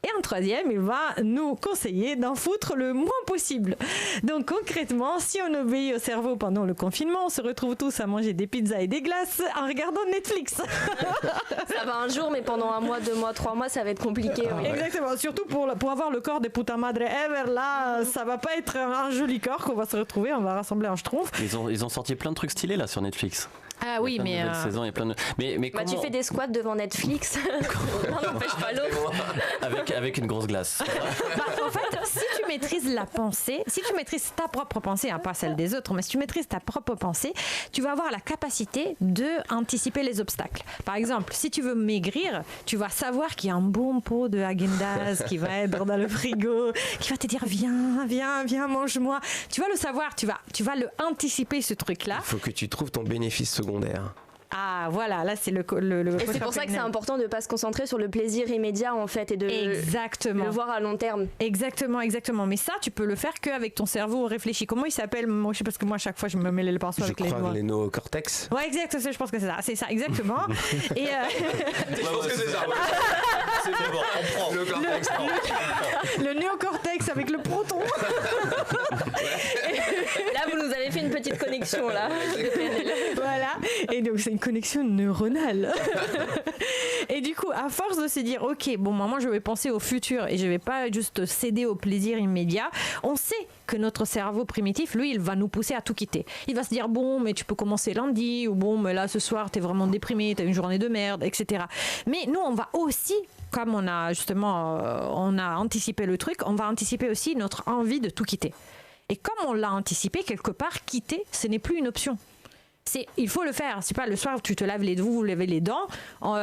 Et en troisième, il va nous conseiller d'en foutre le moins possible. Donc concrètement, si on obéit au cerveau pendant le confinement, on se retrouve tous à manger des pizzas et des glaces en regardant Netflix. Ça va un jour, mais pendant 1 mois, 2 mois, 3 mois, ça va être compliqué. Oui. Exactement, surtout pour avoir le corps des puta madre ever, là, ça va pas être un joli corps qu'on va se retrouver, on va rassembler un schtroumpf. Ils ont sorti plein de trucs stylés là sur Netflix. Ah oui, mais saison, il y a plein de... mais comment... tu fais des squats devant Netflix. L'un n'empêche pas l'autre. Avec une grosse glace. En fait, si tu maîtrises la pensée, si tu maîtrises ta propre pensée, pas celle des autres, mais si tu maîtrises ta propre pensée, tu vas avoir la capacité d'anticiper les obstacles. Par exemple, si tu veux maigrir, tu vas savoir qu'il y a un bon pot de Häagen-Dazs qui va être dans le frigo, qui va te dire viens, mange-moi. Tu vas le savoir, tu vas le anticiper ce truc-là. Il faut que tu trouves ton bénéfice secondaire. Ah voilà, là c'est le et c'est pour ça que c'est important de ne pas se concentrer sur le plaisir immédiat en fait et de le voir à long terme. Exactement. Mais ça, tu peux le faire qu'avec ton cerveau réfléchi. Comment il s'appelle? Moi, je sais parce que moi à chaque fois je me mêle les pinceaux avec les doigts. Les néocortex. Ouais, exact. Je pense que c'est ça, exactement. Et je pense que c'est ça. C'est bon, on prend le cortex. Le néocortex avec le proton. Là, vous nous avez fait une petite connexion là. Voilà. Et donc c'est une connexion neuronale. Et du coup, à force de se dire, ok, bon, moi je vais penser au futur et je vais pas juste céder au plaisir immédiat, on sait que notre cerveau primitif, lui, il va nous pousser à tout quitter. Il va se dire, bon, mais tu peux commencer lundi, ou bon, mais là, ce soir, t'es vraiment déprimé, t'as une journée de merde, etc. Mais nous, on va aussi, comme on a justement, on a anticipé le truc, on va anticiper aussi notre envie de tout quitter. Et comme on l'a anticipé, quelque part, quitter, ce n'est plus une option. Il faut le faire. C'est pas le soir tu te laves vous lavez les dents.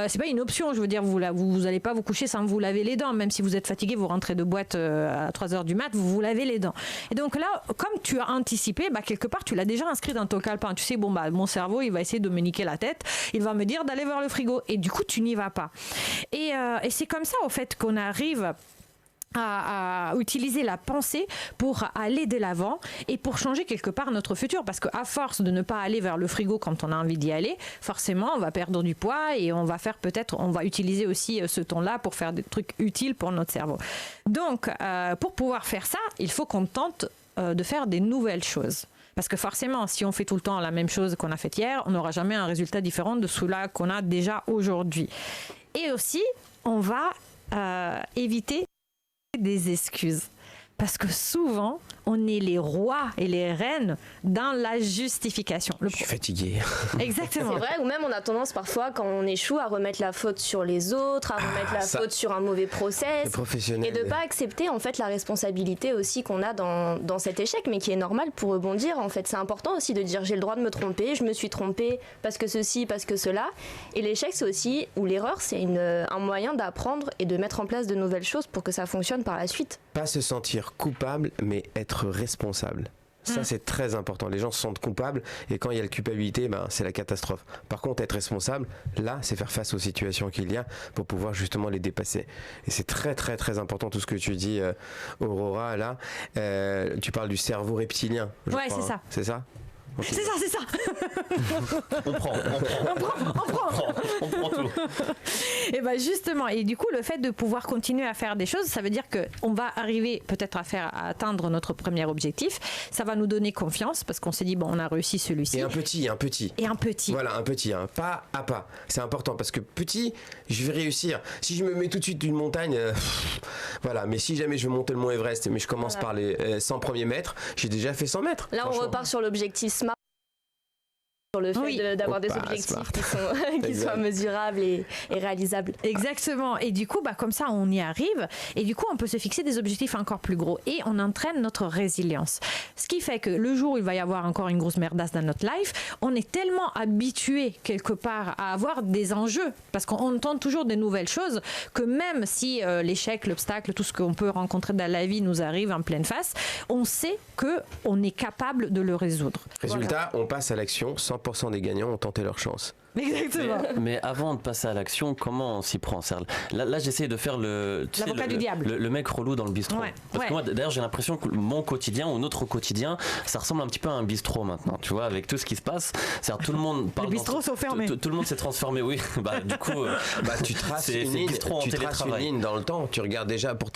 C'est pas une option. Je veux dire, vous allez pas vous coucher sans vous laver les dents. Même si vous êtes fatigué, vous rentrez de boîte à 3h du mat, vous lavez les dents. Et donc là, comme tu as anticipé, quelque part tu l'as déjà inscrit dans ton calepin. Tu sais, mon cerveau, il va essayer de me niquer la tête. Il va me dire d'aller vers le frigo. Et du coup, tu n'y vas pas. Et c'est comme ça, au fait, qu'on arrive à utiliser la pensée pour aller de l'avant et pour changer quelque part notre futur, parce qu'à force de ne pas aller vers le frigo quand on a envie d'y aller, forcément on va perdre du poids et on va utiliser aussi ce temps-là pour faire des trucs utiles pour notre cerveau. Donc pour pouvoir faire ça, il faut qu'on tente de faire des nouvelles choses. Parce que forcément, si on fait tout le temps la même chose qu'on a fait hier, on n'aura jamais un résultat différent de celui-là qu'on a déjà aujourd'hui. Et aussi, on va éviter des excuses. Parce que souvent, on est les rois et les reines dans la justification. Je suis fatigué. Exactement. C'est vrai, ou même on a tendance parfois, quand on échoue, à remettre la faute sur les autres, à remettre la faute sur un mauvais process. Et de ne pas accepter en fait la responsabilité aussi qu'on a dans cet échec, mais qui est normal pour rebondir. En fait, c'est important aussi de dire j'ai le droit de me tromper, je me suis trompé parce que ceci, parce que cela. Et l'échec, c'est aussi, ou l'erreur, c'est un moyen d'apprendre et de mettre en place de nouvelles choses pour que ça fonctionne par la suite. Pas se sentir coupable, mais être responsable. Ça, c'est très important. Les gens se sentent coupables et quand il y a la culpabilité, c'est la catastrophe. Par contre, être responsable, là, c'est faire face aux situations qu'il y a pour pouvoir justement les dépasser. Et c'est très, très, très important tout ce que tu dis, Aurora, là. Tu parles du cerveau reptilien. Ouais, c'est ça. C'est ça ? Okay. C'est ça. On prend tout. Et bien justement, et du coup, le fait de pouvoir continuer à faire des choses, ça veut dire qu'on va arriver peut-être à atteindre notre premier objectif. Ça va nous donner confiance parce qu'on s'est dit, bon, on a réussi celui-ci. Et un petit. Voilà, un petit, pas à pas. C'est important parce que petit, je vais réussir. Si je me mets tout de suite d'une montagne, voilà. Mais si jamais je veux monter le mont Everest, mais je commence par les 100 premiers mètres, j'ai déjà fait 100 mètres. Là, on repart sur l'objectif SMART. Sur le fait d'avoir des objectifs qui soient mesurables et réalisables. Exactement. Et du coup, comme ça, on y arrive. Et du coup, on peut se fixer des objectifs encore plus gros. Et on entraîne notre résilience. Ce qui fait que le jour où il va y avoir encore une grosse merdasse dans notre life, on est tellement habitué quelque part à avoir des enjeux, parce qu'on entend toujours des nouvelles choses, que même si l'échec, l'obstacle, tout ce qu'on peut rencontrer dans la vie nous arrive en pleine face, on sait qu'on est capable de le résoudre. Résultat, on passe à l'action. 100% des gagnants ont tenté leur chance. Exactement. Mais avant de passer à l'action, comment on s'y prend? Là, j'essaie de faire l'avocat du diable. Le mec relou dans le bistrot. Parce que moi, d'ailleurs, j'ai l'impression que mon quotidien ou notre quotidien, ça ressemble un petit peu à un bistrot maintenant. Tu vois, avec tout ce qui se passe, c'est-à-dire tout le monde parle. Les bistrots sont fermés. Tout le monde s'est transformé. Oui. Du coup, tu traces une ligne dans le temps. Tu regardes déjà pour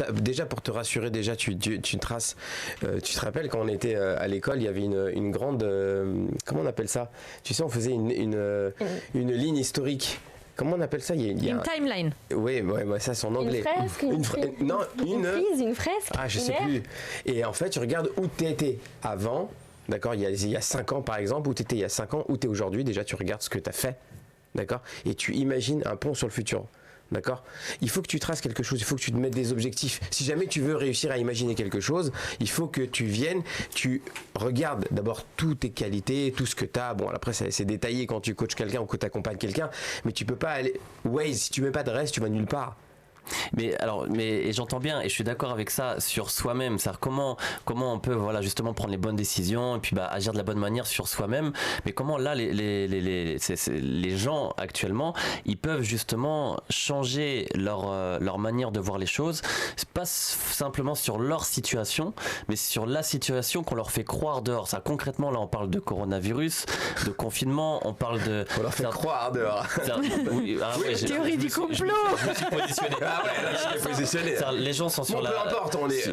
te rassurer. Déjà, tu traces. Tu te rappelles quand on était à l'école, il y avait une grande. Comment on appelle ça? Tu sais, on faisait une ligne historique. Comment on appelle ça? Une timeline. Oui, ça c'est en anglais. Une fresque, une fresque. Ah, je sais plus. Et en fait, tu regardes où tu étais avant. D'accord, il y a 5 ans par exemple, où tu étais il y a 5 ans, où tu es aujourd'hui. Déjà, tu regardes ce que tu as fait. D'accord? Et tu imagines un pont sur le futur. D'accord? Il faut que tu traces quelque chose, il faut que tu te mettes des objectifs. Si jamais tu veux réussir à imaginer quelque chose, il faut que tu viennes, tu regardes d'abord toutes tes qualités, tout ce que tu as. Bon, après, c'est détaillé quand tu coaches quelqu'un ou que tu accompagnes quelqu'un, mais tu peux pas aller. Waze, si tu mets pas de reste, tu vas nulle part. Mais j'entends bien et je suis d'accord avec ça sur soi-même, c'est-à-dire comment on peut justement prendre les bonnes décisions et puis agir de la bonne manière sur soi-même, mais comment là les gens actuellement ils peuvent justement changer leur manière de voir les choses, c'est pas simplement sur leur situation mais sur la situation qu'on leur fait croire dehors. Ça concrètement là on parle de coronavirus, de confinement, on parle de on leur fait croire dehors. Théorie du complot. Je me suis positionné. Les gens sont sur peu importe, on est.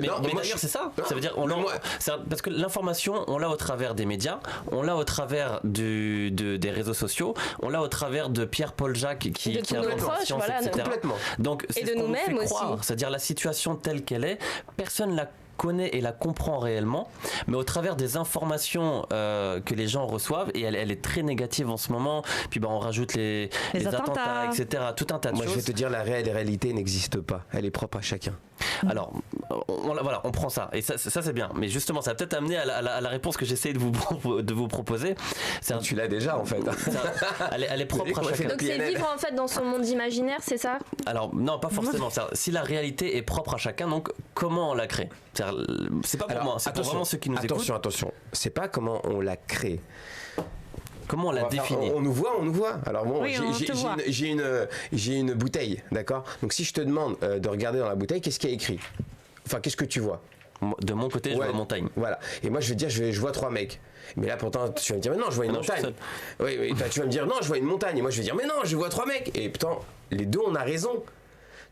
Mais d'ailleurs, c'est ça. Ça veut dire, parce que l'information, on l'a au travers des médias, on l'a au travers des réseaux sociaux, on l'a au travers de Pierre-Paul Jacques qui invente la science, etc. Complètement. Donc, c'est ce qu'on nous fait croire. C'est-à-dire, la situation telle qu'elle est, personne la connaît et la comprend réellement, mais au travers des informations que les gens reçoivent, et elle est très négative en ce moment, puis on rajoute les attentats, etc., tout un tas de choses. Moi je vais te dire, la réalité n'existe pas, elle est propre à chacun. Alors, on prend ça, et ça c'est bien, mais justement ça va peut-être amener à la réponse que j'essaie de vous proposer. Tu l'as déjà en fait. Elle est propre à chacun. Donc c'est vivre en fait dans son monde imaginaire, c'est ça? Alors non, pas forcément. Si la réalité est propre à chacun, donc comment on la crée? C'est pas pour moi, c'est pour vraiment ceux qui nous écoutent. Attention, c'est pas comment on la crée. Comment on la définit? On nous voit. Alors bon, oui, j'ai une bouteille, d'accord? Donc si je te demande de regarder dans la bouteille, qu'est-ce qu'il y a écrit? Enfin, qu'est-ce que tu vois? De mon côté, je vois montagne. Voilà. Et moi, je vais te dire, je vois 3 mecs. Mais là, pourtant, tu vas me dire, mais non, je vois une montagne. Oui, tu vas me dire, non, je vois une montagne. Et moi, je vais dire, mais non, je vois 3 mecs. Et pourtant, les deux, on a raison.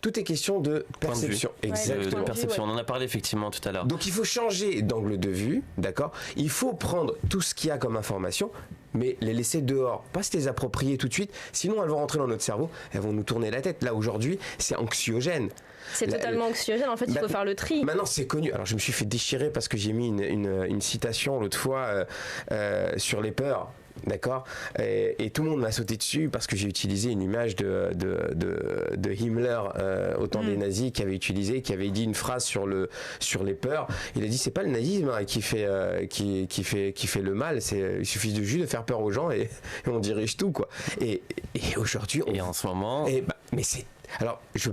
Tout est question de perception. Exactement. De perception. On en a parlé effectivement tout à l'heure. Donc il faut changer d'angle de vue, d'accord? Il faut prendre tout ce qu'il y a comme information, mais les laisser dehors, pas se les approprier tout de suite, sinon elles vont rentrer dans notre cerveau, elles vont nous tourner la tête. Là aujourd'hui, c'est anxiogène. C'est totalement anxiogène, en fait, il faut faire le tri. Maintenant, c'est connu. Alors, je me suis fait déchirer parce que j'ai mis une citation l'autre fois sur les peurs. D'accord, et tout le monde m'a sauté dessus parce que j'ai utilisé une image de Himmler au temps des nazis qui avait dit une phrase sur les peurs. Il a dit c'est pas le nazisme qui fait le mal, il suffit juste de faire peur aux gens et on dirige tout quoi. Et aujourd'hui et en ce moment mais c'est alors, je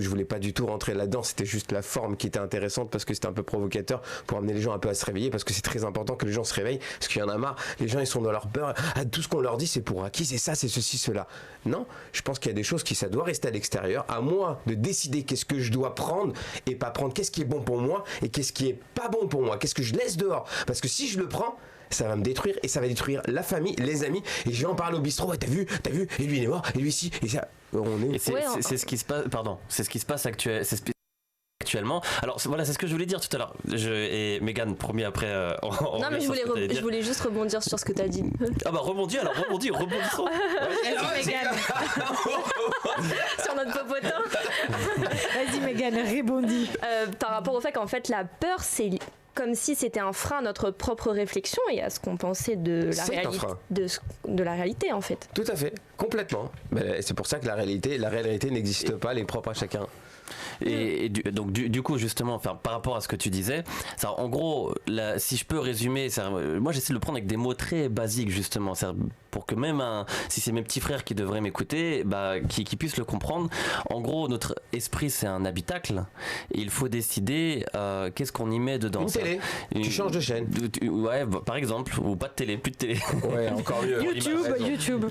voulais pas du tout rentrer là-dedans, c'était juste la forme qui était intéressante parce que c'était un peu provocateur pour amener les gens un peu à se réveiller parce que c'est très important que les gens se réveillent parce qu'il y en a marre, les gens ils sont dans leur peur, tout ce qu'on leur dit c'est pour acquis, c'est ça, c'est ceci, cela. Non, je pense qu'il y a des choses ça doit rester à l'extérieur, à moi de décider qu'est-ce que je dois prendre et pas prendre, qu'est-ce qui est bon pour moi et qu'est-ce qui est pas bon pour moi, qu'est-ce que je laisse dehors, parce que si je le prends, ça va me détruire et ça va détruire la famille, les amis et je vais en parler au bistrot, t'as vu et lui il est mort et lui ici et ça c'est ce qui se passe c'est ce qui se passe actuellement. Alors voilà, c'est ce que je voulais dire tout à l'heure. Et Mégane, promis après. Non mais je voulais juste rebondir sur ce que t'as dit. Ah bah rebondissons. Vas-y Mégane. Sur notre popotin. Vas-y Mégane, rebondis. Par rapport au fait qu'en fait la peur c'est comme si c'était un frein à notre propre réflexion et à ce qu'on pensait de la réalité en fait. Tout à fait, complètement. C'est pour ça que la réalité n'existe pas, elle est propre à chacun. Et donc du coup justement par rapport à ce que tu disais en gros si je peux résumer moi j'essaie de le prendre avec des mots très basiques justement pour que même si c'est mes petits frères qui devraient m'écouter qui puissent le comprendre. En gros notre esprit c'est un habitacle et il faut décider qu'est-ce qu'on y met dedans. Une télé, tu changes de chaîne. Ouais par exemple, ou pas de télé, plus de télé. Ouais encore mieux.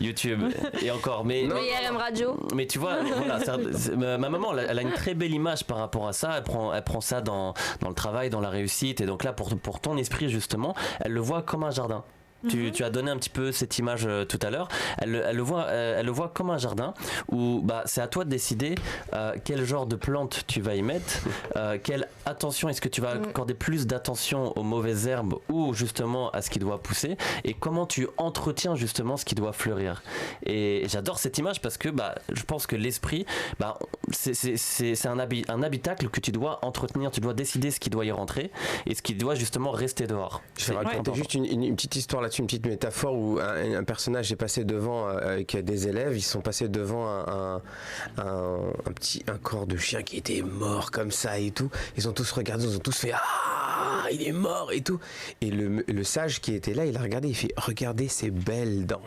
YouTube et encore mais IRM radio. Mais tu vois voilà, ma maman elle a une très belle image par rapport à ça, elle prend ça dans le travail, dans la réussite et donc là pour ton esprit justement elle le voit comme un jardin. Tu as donné un petit peu cette image tout à l'heure. Elle le voit comme un jardin où c'est à toi de décider quel genre de plante tu vas y mettre, quelle attention est-ce que tu vas accorder plus d'attention aux mauvaises herbes ou justement à ce qui doit pousser et comment tu entretiens justement ce qui doit fleurir. Et j'adore cette image parce que je pense que l'esprit c'est un habitacle que tu dois entretenir, tu dois décider ce qui doit y rentrer et ce qui doit justement rester dehors. Je vais raconter juste une petite histoire là-dessus, une petite métaphore où un personnage est passé devant avec des élèves, ils sont passés devant un corps de chien qui était mort comme ça et tout, ils ont tous regardé, ils ont tous fait ah il est mort et tout, et le sage qui était là il a regardé, il fait regardez ces belles dents.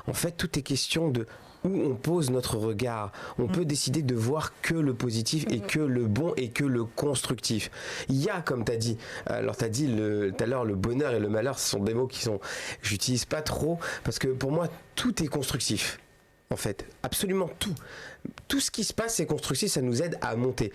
En fait tout est question de où on pose notre regard. On peut décider de voir que le positif et que le bon et que le constructif. Il y a, comme tu as dit, alors tu as dit tout à l'heure, le bonheur et le malheur, ce sont des mots j'utilise pas trop, parce que pour moi, tout est constructif. En fait, absolument tout. Tout ce qui se passe, c'est constructif, ça nous aide à monter.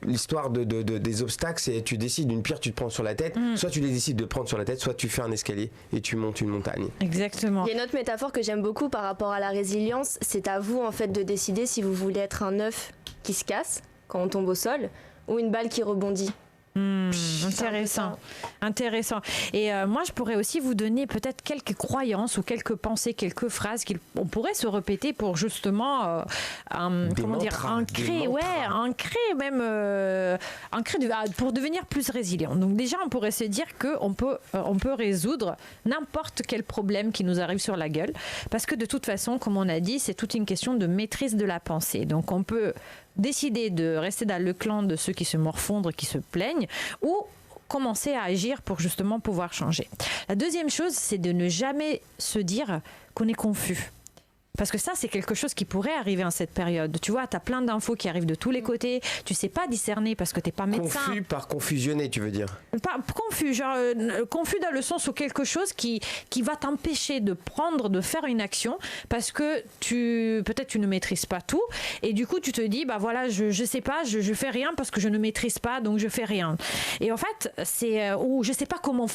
L'histoire des obstacles, c'est tu décides d'une pierre, tu te prends sur la tête, soit tu les décides de prendre sur la tête, soit tu fais un escalier et tu montes une montagne. Exactement. Il y a une autre métaphore que j'aime beaucoup par rapport à la résilience, c'est à vous en fait de décider si vous voulez être un œuf qui se casse quand on tombe au sol ou une balle qui rebondit. Intéressant. Et moi, je pourrais aussi vous donner peut-être quelques croyances ou quelques pensées, quelques phrases qu'on pourrait se répéter pour justement pour devenir plus résilient. Donc déjà, on pourrait se dire qu'on peut résoudre n'importe quel problème qui nous arrive sur la gueule, parce que de toute façon, comme on a dit, c'est toute une question de maîtrise de la pensée. Donc on peut décider de rester dans le clan de ceux qui se morfondrent, qui se plaignent, ou commencer à agir pour justement pouvoir changer. La deuxième chose, c'est de ne jamais se dire qu'on est confus. Parce que ça, c'est quelque chose qui pourrait arriver en cette période. Tu vois, tu as plein d'infos qui arrivent de tous les côtés. Tu sais pas discerner parce que tu n'es pas médecin. Confus par confusionner, tu veux dire? Pas confus, confus dans le sens où quelque chose qui va t'empêcher de faire une action parce que peut-être tu ne maîtrises pas tout. Et du coup, tu te dis, je sais pas, je fais rien parce que je ne maîtrise pas, donc je fais rien. Et en fait, je sais pas comment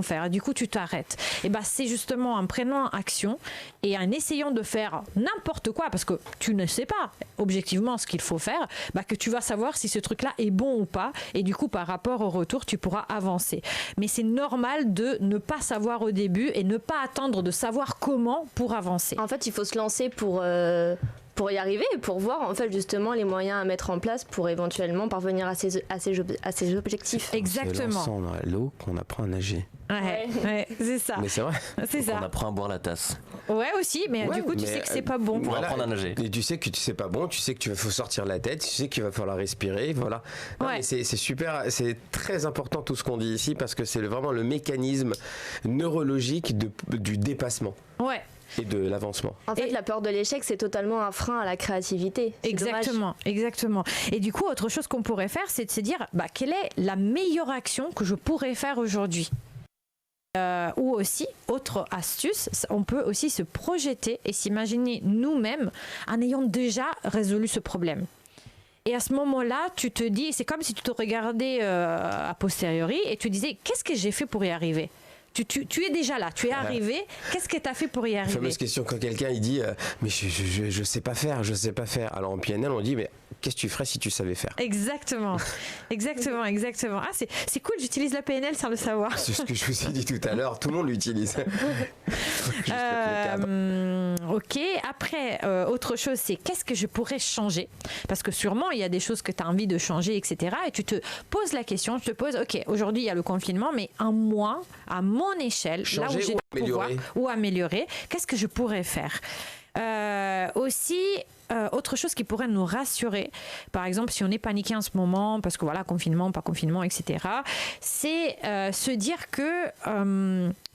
faire. Et du coup, tu t'arrêtes. Et c'est justement en prenant action et en essayant de faire n'importe quoi, parce que tu ne sais pas objectivement ce qu'il faut faire, que tu vas savoir si ce truc-là est bon ou pas, et du coup par rapport au retour tu pourras avancer. Mais c'est normal de ne pas savoir au début et ne pas attendre de savoir comment pour avancer. En fait il faut se lancer pour pour y arriver et pour voir en fait justement les moyens à mettre en place pour éventuellement parvenir à ces objectifs. Exactement. C'est en lançant dans l'eau qu'on apprend à nager. Ouais, c'est ça. Mais c'est vrai. C'est ça. On apprend à boire la tasse. Ouais aussi, mais du coup tu sais que c'est pas bon. Pour apprendre à nager. Et tu sais que c'est pas bon, tu sais qu'il faut sortir la tête, tu sais qu'il va falloir respirer, voilà. Non, mais c'est super, c'est très important tout ce qu'on dit ici parce que c'est vraiment le mécanisme neurologique du dépassement. Ouais. Et de l'avancement. En fait, la peur de l'échec, c'est totalement un frein à la créativité. Exactement. Et du coup, autre chose qu'on pourrait faire, c'est de se dire, quelle est la meilleure action que je pourrais faire aujourd'hui ? Ou aussi, autre astuce, on peut aussi se projeter et s'imaginer nous-mêmes en ayant déjà résolu ce problème. Et à ce moment-là, tu te dis, c'est comme si tu te regardais a posteriori et tu disais, qu'est-ce que j'ai fait pour y arriver ? Tu es déjà là, tu es arrivé. Qu'est-ce que tu as fait pour y arriver ? La fameuse question quand quelqu'un il dit mais je sais pas faire, je sais pas faire. Alors en PNL on dit mais qu'est-ce que tu ferais si tu savais faire ? Exactement. Ah c'est cool, j'utilise la PNL sans le savoir. C'est ce que je vous ai dit tout à l'heure, tout le monde l'utilise. Ok, après autre chose c'est qu'est-ce que je pourrais changer ? Parce que sûrement il y a des choses que tu as envie de changer, etc. Et tu te poses la question, tu te poses ok, aujourd'hui il y a le confinement, mais un mois, à mon échelle, changer là où j'ai ou améliorer. Ou améliorer, qu'est-ce que je pourrais faire ? Aussi, autre chose qui pourrait nous rassurer, par exemple si on est paniqué en ce moment, parce que voilà, confinement, pas confinement, etc., c'est se dire que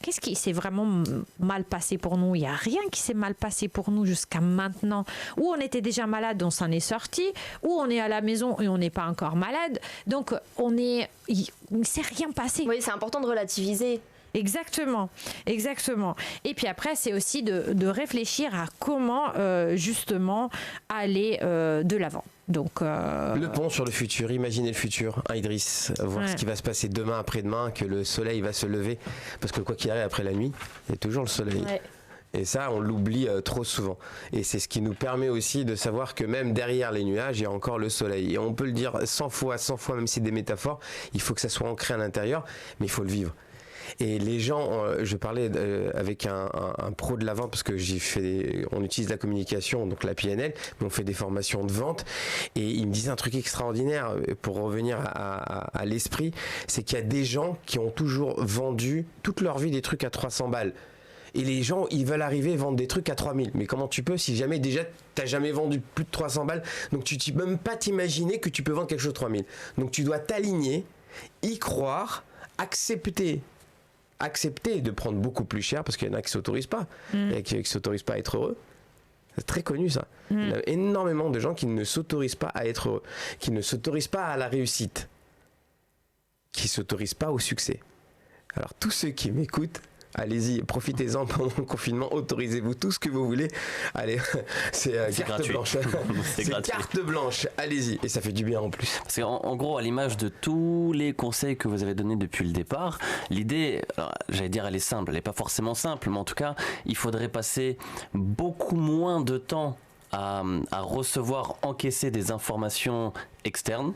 qu'est-ce qui s'est vraiment mal passé pour nous ? Il n'y a rien qui s'est mal passé pour nous jusqu'à maintenant. Ou on était déjà malade, on s'en est sorti, ou on est à la maison et on n'est pas encore malade. Donc il ne s'est rien passé. Oui, c'est important de relativiser. Exactement. Et puis après, c'est aussi de réfléchir à comment justement aller de l'avant. Donc, le pont sur le futur, imaginez le futur, Idriss, voir ce qui va se passer demain, après-demain, que le soleil va se lever, parce que quoi qu'il arrive après la nuit, il y a toujours le soleil. Ouais. Et ça, on l'oublie trop souvent. Et c'est ce qui nous permet aussi de savoir que même derrière les nuages, il y a encore le soleil. Et on peut le dire 100 fois, même si c'est des métaphores, il faut que ça soit ancré à l'intérieur, mais il faut le vivre. Et les gens, je parlais avec un pro de la vente parce que on utilise la communication, donc la PNL, mais on fait des formations de vente. Et il me disait un truc extraordinaire pour revenir à l'esprit, c'est qu'il y a des gens qui ont toujours vendu toute leur vie des trucs à 300 balles. Et les gens, ils veulent arriver à vendre des trucs à 3000. Mais comment tu peux si jamais déjà t'as jamais vendu plus de 300 balles ? Donc tu peux même pas t'imaginer que tu peux vendre quelque chose à 3000. Donc tu dois t'aligner, y croire, accepter de prendre beaucoup plus cher parce qu'il y en a qui ne s'autorisent pas et qui ne s'autorisent pas à être heureux. C'est très connu ça. Il y a énormément de gens qui ne s'autorisent pas à être heureux, qui ne s'autorisent pas à la réussite, qui ne s'autorisent pas au succès. Alors tous ceux qui m'écoutent, allez-y, profitez-en pendant le confinement, autorisez-vous tout ce que vous voulez. Allez, c'est carte gratuit. Blanche. c'est carte blanche, allez-y. Et ça fait du bien en plus. Parce qu'en gros, à l'image de tous les conseils que vous avez donnés depuis le départ, l'idée, alors, j'allais dire elle est simple, elle n'est pas forcément simple, mais en tout cas, il faudrait passer beaucoup moins de temps à recevoir, encaisser des informations externes,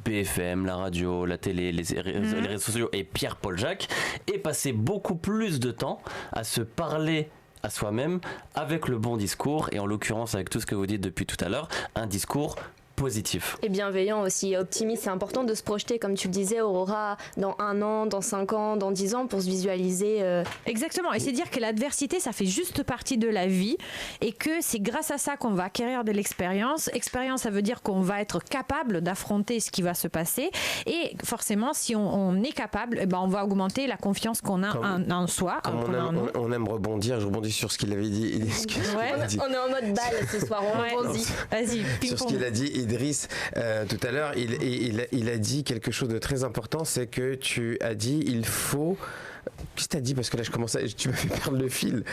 BFM, la radio, la télé, les réseaux sociaux et Pierre-Paul Jacques, et passer beaucoup plus de temps à se parler à soi-même avec le bon discours, et en l'occurrence avec tout ce que vous dites depuis tout à l'heure, un discours positif. Et bienveillant aussi, optimiste. C'est important de se projeter, comme tu le disais, Aurora, dans 1 an, dans 5 ans, dans 10 ans, pour se visualiser. Exactement, et c'est dire que l'adversité, ça fait juste partie de la vie, et que c'est grâce à ça qu'on va acquérir de l'expérience. Expérience, ça veut dire qu'on va être capable d'affronter ce qui va se passer, et forcément, si on est capable, on va augmenter la confiance qu'on a en soi. On aime rebondir, je rebondis sur ce qu'il avait dit. On est en mode balle ce soir, on rebondit. Vas-y, sur ce qu'il a dit, Idriss, tout à l'heure, il a dit quelque chose de très important, c'est que tu as dit il faut... Qu'est-ce que tu as dit ? Parce que là, tu m'as fait perdre le fil.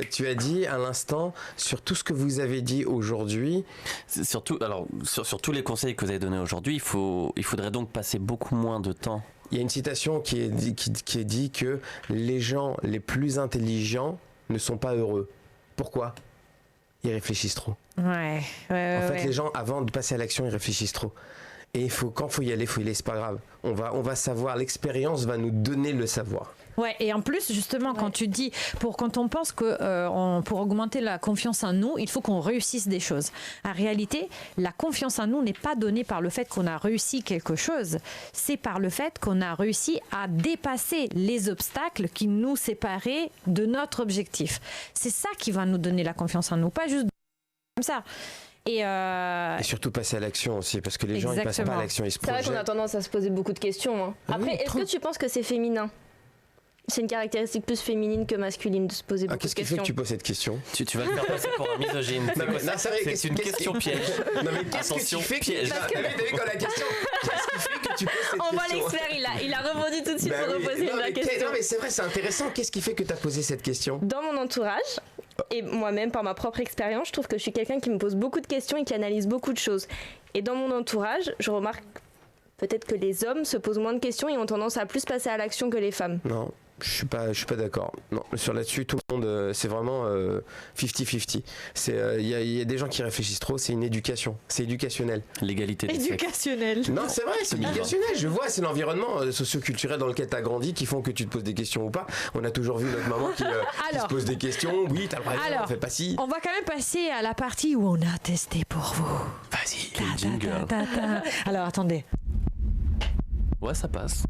Tu as dit à l'instant, sur tout ce que vous avez dit aujourd'hui... Surtout, alors, sur tous les conseils que vous avez donnés aujourd'hui, il faudrait donc passer beaucoup moins de temps. Il y a une citation qui est dit que les gens les plus intelligents ne sont pas heureux. Pourquoi ? Ils réfléchissent trop. En fait, les gens, avant de passer à l'action, ils réfléchissent trop. Et quand il faut y aller, c'est pas grave. On va savoir, l'expérience va nous donner le savoir. Ouais, et en plus, justement, quand tu dis, quand on pense que pour augmenter la confiance en nous, il faut qu'on réussisse des choses. En réalité, la confiance en nous n'est pas donnée par le fait qu'on a réussi quelque chose, c'est par le fait qu'on a réussi à dépasser les obstacles qui nous séparaient de notre objectif. C'est ça qui va nous donner la confiance en nous, pas juste comme ça. Et surtout passer à l'action aussi, parce que les gens ils passent pas à l'action, ils se projettent. C'est vrai qu'on a tendance à se poser beaucoup de questions. Après, est-ce que tu penses que c'est féminin ? C'est une caractéristique plus féminine que masculine de se poser beaucoup de questions. Qu'est-ce qui fait que tu poses cette question ? Tu vas te faire passer pour un misogyne. C'est une question piège. Non mais qu'est-ce que tu fais piège. T'as vu quand la question. Qu'est-ce qui fait que tu poses cette question ? On voit l'expert, il a rebondi tout de suite pour reposer la question. Non mais c'est vrai, c'est intéressant. Qu'est-ce qui fait que tu as posé cette question ? Dans mon entourage, et moi-même par ma propre expérience, je trouve que je suis quelqu'un qui me pose beaucoup de questions et qui analyse beaucoup de choses. Et dans mon entourage, je remarque peut-être que les hommes se posent moins de questions et ont tendance à plus passer à l'action que les femmes. Non. Je suis pas d'accord. Non, sur là-dessus, tout le monde, c'est vraiment 50-50. Il y a des gens qui réfléchissent trop. C'est une éducation. C'est éducationnel. L'égalité des sexes. Éducationnel. Non, c'est vrai, c'est éducationnel. Je vois, c'est l'environnement socio-culturel dans lequel tu as grandi qui font que tu te poses des questions ou pas. On a toujours vu notre maman qui se pose des questions. Oui, t'as le droit de faire, on fait pas si. On va quand même passer à la partie où on a testé pour vous. Vas-y, jingle. Alors, attendez. Ouais, ça passe.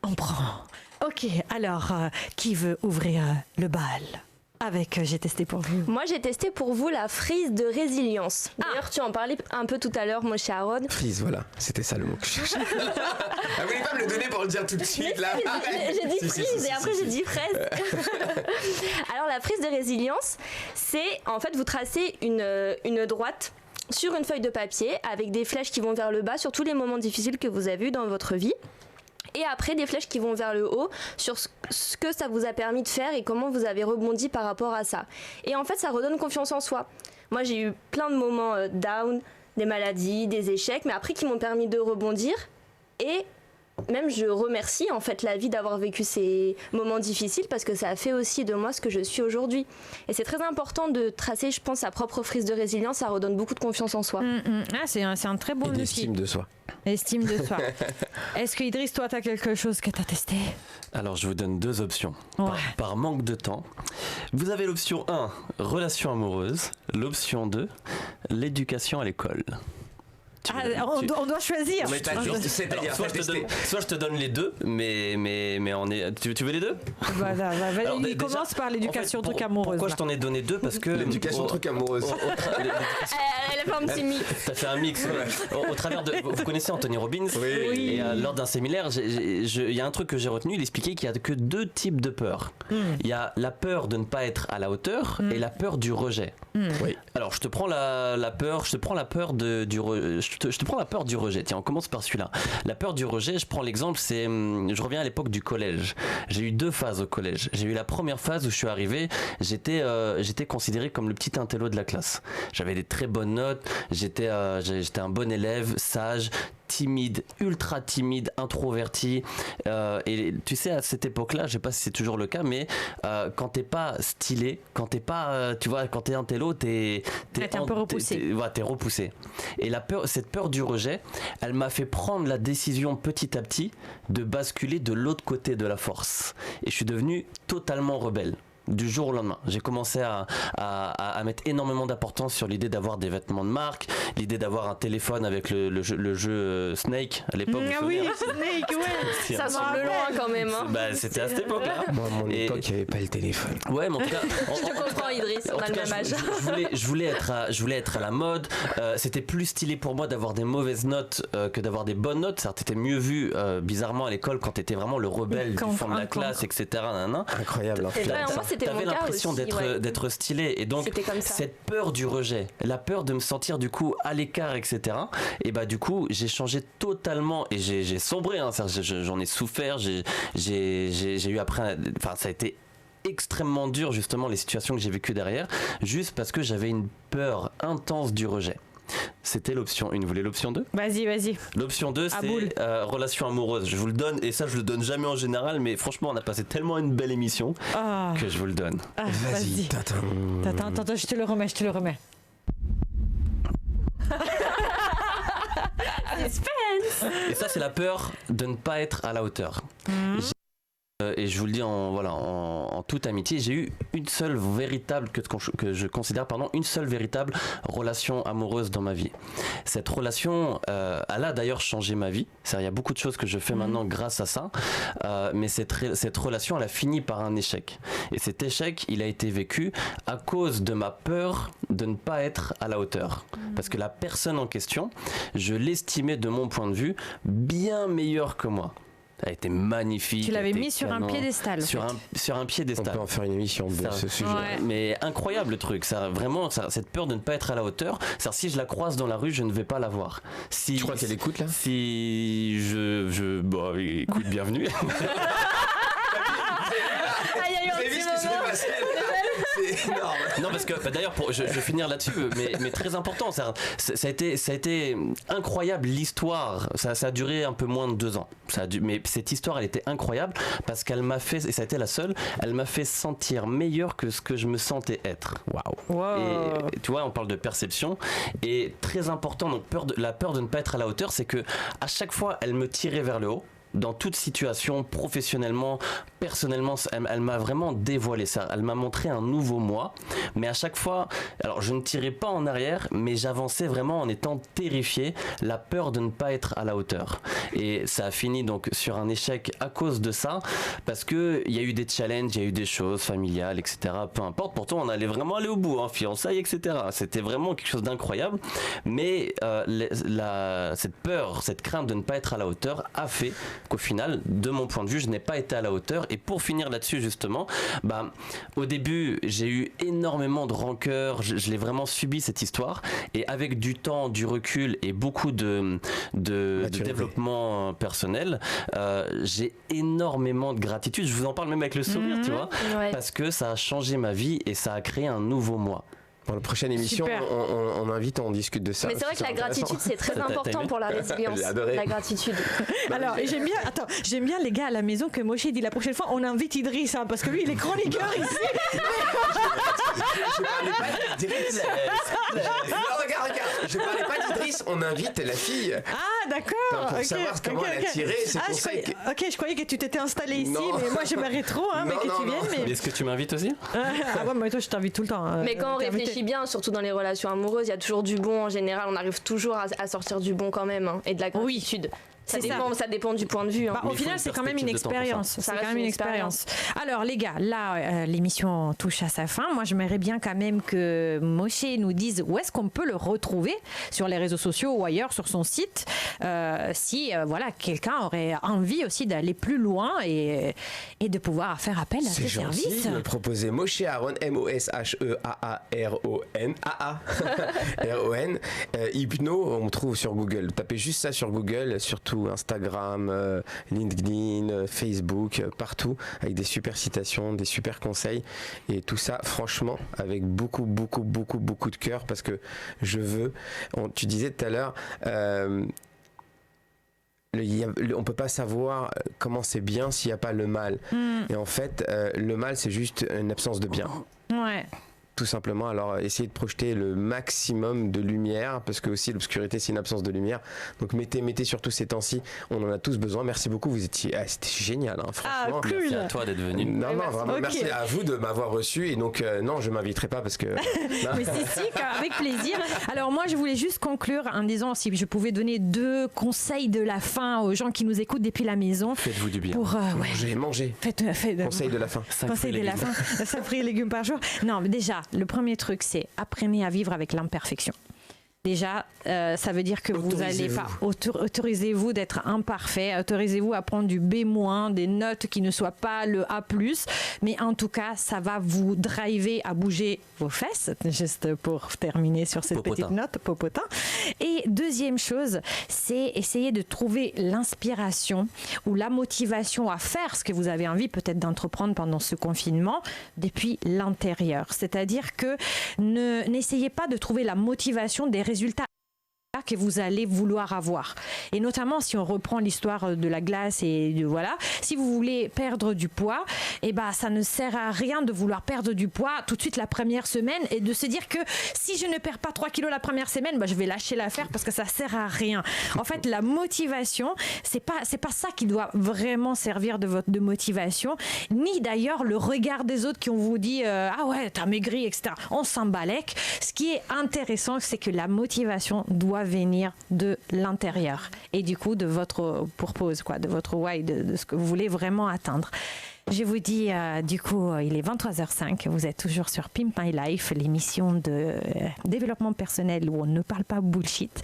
On prend. Ok, alors, qui veut ouvrir le bal avec J'ai testé pour vous? Moi, j'ai testé pour vous la frise de résilience. D'ailleurs, tu en parlais un peu tout à l'heure, mon cher Aaron. Frise, voilà, c'était ça le mot que je cherchais. Ah, vous voulez pas me le donner pour le dire tout de suite là? J'ai dit frise et après j'ai dit fraise. Alors, la frise de résilience, c'est en fait vous tracez une droite sur une feuille de papier avec des flèches qui vont vers le bas sur tous les moments difficiles que vous avez eus dans votre vie. Et après, des flèches qui vont vers le haut sur ce que ça vous a permis de faire et comment vous avez rebondi par rapport à ça. Et en fait, ça redonne confiance en soi. Moi, j'ai eu plein de moments down, des maladies, des échecs, mais après qui m'ont permis de rebondir. Et même, je remercie en fait la vie d'avoir vécu ces moments difficiles parce que ça a fait aussi de moi ce que je suis aujourd'hui. Et c'est très important de tracer, je pense, sa propre frise de résilience. Ça redonne beaucoup de confiance en soi. Ah, c'est un très bon outil. D'estime de soi. Estime de soi. Est-ce que Idriss, toi, tu as quelque chose que tu as testé? Alors, je vous donne deux options. Ouais. Par manque de temps. Vous avez l'option 1, relation amoureuse. L'option 2, l'éducation à l'école. On doit choisir. Soit je te donne les deux, mais on est. Tu veux les deux? Il commence par l'éducation truc amoureuse. Pourquoi je t'en ai donné deux? Parce que l'éducation truc amoureuse. Elle a fait un petit mix. T'as fait un mix. Au travers de. Vous connaissez Anthony Robbins? Oui. Et lors d'un séminaire, il y a un truc que j'ai retenu. Il expliquait qu'il y a que deux types de peur. Il y a la peur de ne pas être à la hauteur et la peur du rejet. Oui. Alors, je te prends la peur. Je te prends la peur du rejet. Je te prends la peur du rejet. Tiens, on commence par celui-là. La peur du rejet, je prends l'exemple, c'est. Je reviens à l'époque du collège. J'ai eu deux phases au collège. J'ai eu la première phase où je suis arrivé, j'étais considéré comme le petit intello de la classe. J'avais des très bonnes notes, j'étais un bon élève, sage, timide, ultra timide, introverti. Et tu sais, à cette époque-là, je sais pas si c'est toujours le cas, mais quand t'es pas stylé, quand t'es pas, tu vois, quand t'es intello, t'es un peu repoussé. T'es repoussé. Et cette peur du rejet, elle m'a fait prendre la décision petit à petit de basculer de l'autre côté de la force. Et je suis devenu totalement rebelle. Du jour au lendemain, j'ai commencé à mettre énormément d'importance sur l'idée d'avoir des vêtements de marque, l'idée d'avoir un téléphone avec le jeu Snake à l'époque. Ah oui, Snake, ouais. Ça semble loin quand même. Hein. Bah, c'était à cette époque-là. Moi, à mon époque, il n'y avait pas le téléphone. Ouais, mais en tout cas. Je te comprends, Idriss, on a le même âge. Je voulais être à la mode. C'était plus stylé pour moi d'avoir des mauvaises notes que d'avoir des bonnes notes. C'est-à-dire, t'étais mieux vu bizarrement à l'école quand t'étais vraiment le rebelle du fond de la classe, etc. Incroyable. T'avais l'impression d'être stylé, et donc cette peur du rejet, la peur de me sentir du coup à l'écart, etc. Et bah du coup j'ai changé totalement et j'ai sombré. Hein, j'en ai souffert. J'ai eu après. Enfin, ça a été extrêmement dur justement les situations que j'ai vécues derrière, juste parce que j'avais une peur intense du rejet. C'était l'option 1. Vous voulez l'option 2? Vas-y. L'option 2, c'est relation amoureuse. Je vous le donne, et ça je le donne jamais en général, mais franchement on a passé tellement une belle émission que je vous le donne. Vas-y. Attends, je te le remets. Suspense. Et ça c'est la peur de ne pas être à la hauteur. et je vous le dis en toute amitié, j'ai eu une seule véritable une seule véritable relation amoureuse dans ma vie. Cette relation, elle a d'ailleurs changé ma vie. Il y a beaucoup de choses que je fais maintenant grâce à ça, mais cette relation, elle a fini par un échec. Et cet échec, il a été vécu à cause de ma peur de ne pas être à la hauteur. Parce que la personne en question, je l'estimais de mon point de vue bien meilleure que moi. Elle a été magnifique. Tu l'avais mis sur un piédestal. Sur un piédestal. On peut en faire une émission de ce sujet. Ouais. Mais incroyable le truc. Cette peur de ne pas être à la hauteur. Si je la croise dans la rue, je ne vais pas la voir. Tu crois qu'elle écoute là? Si bon, écoute, bienvenue. C'est énorme. Non, parce que d'ailleurs, je vais finir là-dessus, mais très important. Ça a été incroyable l'histoire. Ça a duré un peu moins de 2 ans. Mais cette histoire, elle était incroyable parce qu'elle m'a fait, et ça a été la seule, elle m'a fait sentir meilleur que ce que je me sentais être. Waouh. Et tu vois, on parle de perception. Et très important, donc la peur de ne pas être à la hauteur, c'est que à chaque fois, elle me tirait vers le haut. Dans toute situation, professionnellement, personnellement, elle m'a vraiment dévoilé ça. Elle m'a montré un nouveau moi. Mais à chaque fois, alors je ne tirais pas en arrière, mais j'avançais vraiment en étant terrifié, la peur de ne pas être à la hauteur. Et ça a fini donc sur un échec à cause de ça, parce que il y a eu des challenges, il y a eu des choses familiales, etc. Peu importe. Pourtant, on allait vraiment aller au bout, fiançailles, etc. C'était vraiment quelque chose d'incroyable. Mais cette peur, cette crainte de ne pas être à la hauteur a fait qu'au final, de mon point de vue, je n'ai pas été à la hauteur. Et pour finir là-dessus, justement, au début, j'ai eu énormément de rancœur. Je l'ai vraiment subi, cette histoire. Et avec du temps, du recul et beaucoup de développement personnel, j'ai énormément de gratitude. Je vous en parle même avec le sourire, tu vois, parce que ça a changé ma vie et ça a créé un nouveau moi. Pour la prochaine émission, on invite, on discute de ça. Mais c'est vrai que la gratitude, c'est très important pour la résilience. La gratitude. Alors, j'aime bien les gars à la maison que Moshe dit la prochaine fois, on invite Idriss, parce que lui, il est chroniqueur ici. Je parlais pas d'Idriss. Regarde. Je parlais pas d'Idriss, on invite la fille. Ah, d'accord. Pour savoir comment elle a tiré, c'est pour ça que... Ok, je croyais que tu t'étais installé ici, mais moi, j'aimerais trop que tu viennes. Mais est-ce que tu m'invites aussi? Ah ouais, mais toi, je t'invite tout le temps. Mais quand on réfléchit bien, surtout dans les relations amoureuses, il y a toujours du bon en général. On arrive toujours à sortir du bon quand même, et de la gratitude. Ça dépend du point de vue. Au final, c'est quand même une expérience. C'est quand même une expérience. Alors, les gars, là, l'émission touche à sa fin. Moi, j'aimerais bien quand même que Moshe nous dise où est-ce qu'on peut le retrouver sur les réseaux sociaux ou ailleurs sur son site. Si quelqu'un aurait envie aussi d'aller plus loin et de pouvoir faire appel à ses services. C'est gentil de me proposer Moshe Aaron, M-O-S-H-E-A-A-R-O-N. A-A-R-O-N. Hypno, on me trouve sur Google. Tapez juste ça sur Google, surtout Instagram, LinkedIn, Facebook, partout, avec des super citations, des super conseils, et tout ça, franchement, avec beaucoup de cœur, parce que je veux, tu disais tout à l'heure, on peut pas savoir comment c'est bien s'il n'y a pas le mal. Et en fait, le mal, c'est juste une absence de bien. Ouais. Tout simplement, alors essayez de projeter le maximum de lumière, parce que aussi l'obscurité c'est une absence de lumière, donc mettez surtout ces temps-ci, on en a tous besoin. Merci beaucoup, c'était génial, franchement. Cool. Merci à toi d'être venu. Non, vraiment, merci à vous de m'avoir reçu, et donc non, je m'inviterai pas parce que... Mais si, avec plaisir. Alors moi je voulais juste conclure en disant, si je pouvais donner 2 conseils de la fin aux gens qui nous écoutent depuis la maison. Faites-vous du bien. Pour, Mangez. Conseil de la fin. 5 fruits et légumes par jour. Non, mais déjà, le premier truc, c'est apprenez à vivre avec l'imperfection. Déjà, ça veut dire que vous n'allez pas... Autorisez-vous d'être imparfait, autorisez-vous à prendre du B-, des notes qui ne soient pas le A+, mais en tout cas, ça va vous driver à bouger vos fesses, juste pour terminer sur cette petite note, popotin. Et deuxième chose, c'est essayer de trouver l'inspiration ou la motivation à faire ce que vous avez envie peut-être d'entreprendre pendant ce confinement depuis l'intérieur. C'est-à-dire que n'essayez pas de trouver la motivation des résultats résultats que vous allez vouloir avoir. Et notamment, si on reprend l'histoire de la glace voilà, si vous voulez perdre du poids, ça ne sert à rien de vouloir perdre du poids tout de suite la première semaine et de se dire que si je ne perds pas 3 kilos la première semaine, je vais lâcher l'affaire parce que ça sert à rien. En fait, la motivation, c'est pas ça qui doit vraiment servir de motivation, ni d'ailleurs le regard des autres qui ont vous dit ah ouais, t'as maigri, etc. On s'en balèque. Ce qui est intéressant, c'est que la motivation doit venir de l'intérieur et du coup de votre purpose, de votre why, de ce que vous voulez vraiment atteindre. Je vous dis, du coup, il est 23h05, vous êtes toujours sur Pimp My Life, l'émission de développement personnel où on ne parle pas bullshit,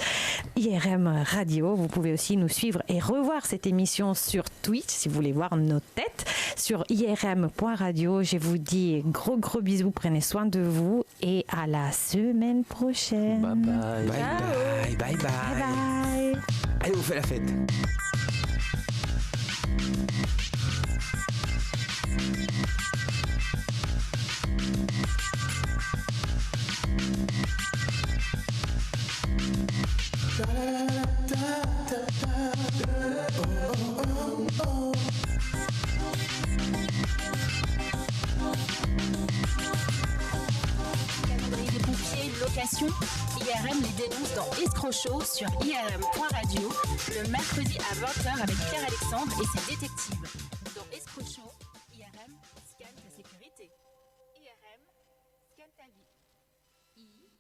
IRM Radio. Vous pouvez aussi nous suivre et revoir cette émission sur Twitch si vous voulez voir nos têtes, sur irm.radio. Je vous dis gros bisous, prenez soin de vous et à la semaine prochaine. Bye bye. Bye bye. Bye bye. Bye bye. Allez, on fait la fête. Des pompiers, location, IRM les dénonce dans Escroc Show sur IRM.radio le mercredi à 20h avec Pierre-Alexandre et ses détectives. Dans Escroc Show, IRM scanne ta sécurité. IRM scanne ta vie. IRM.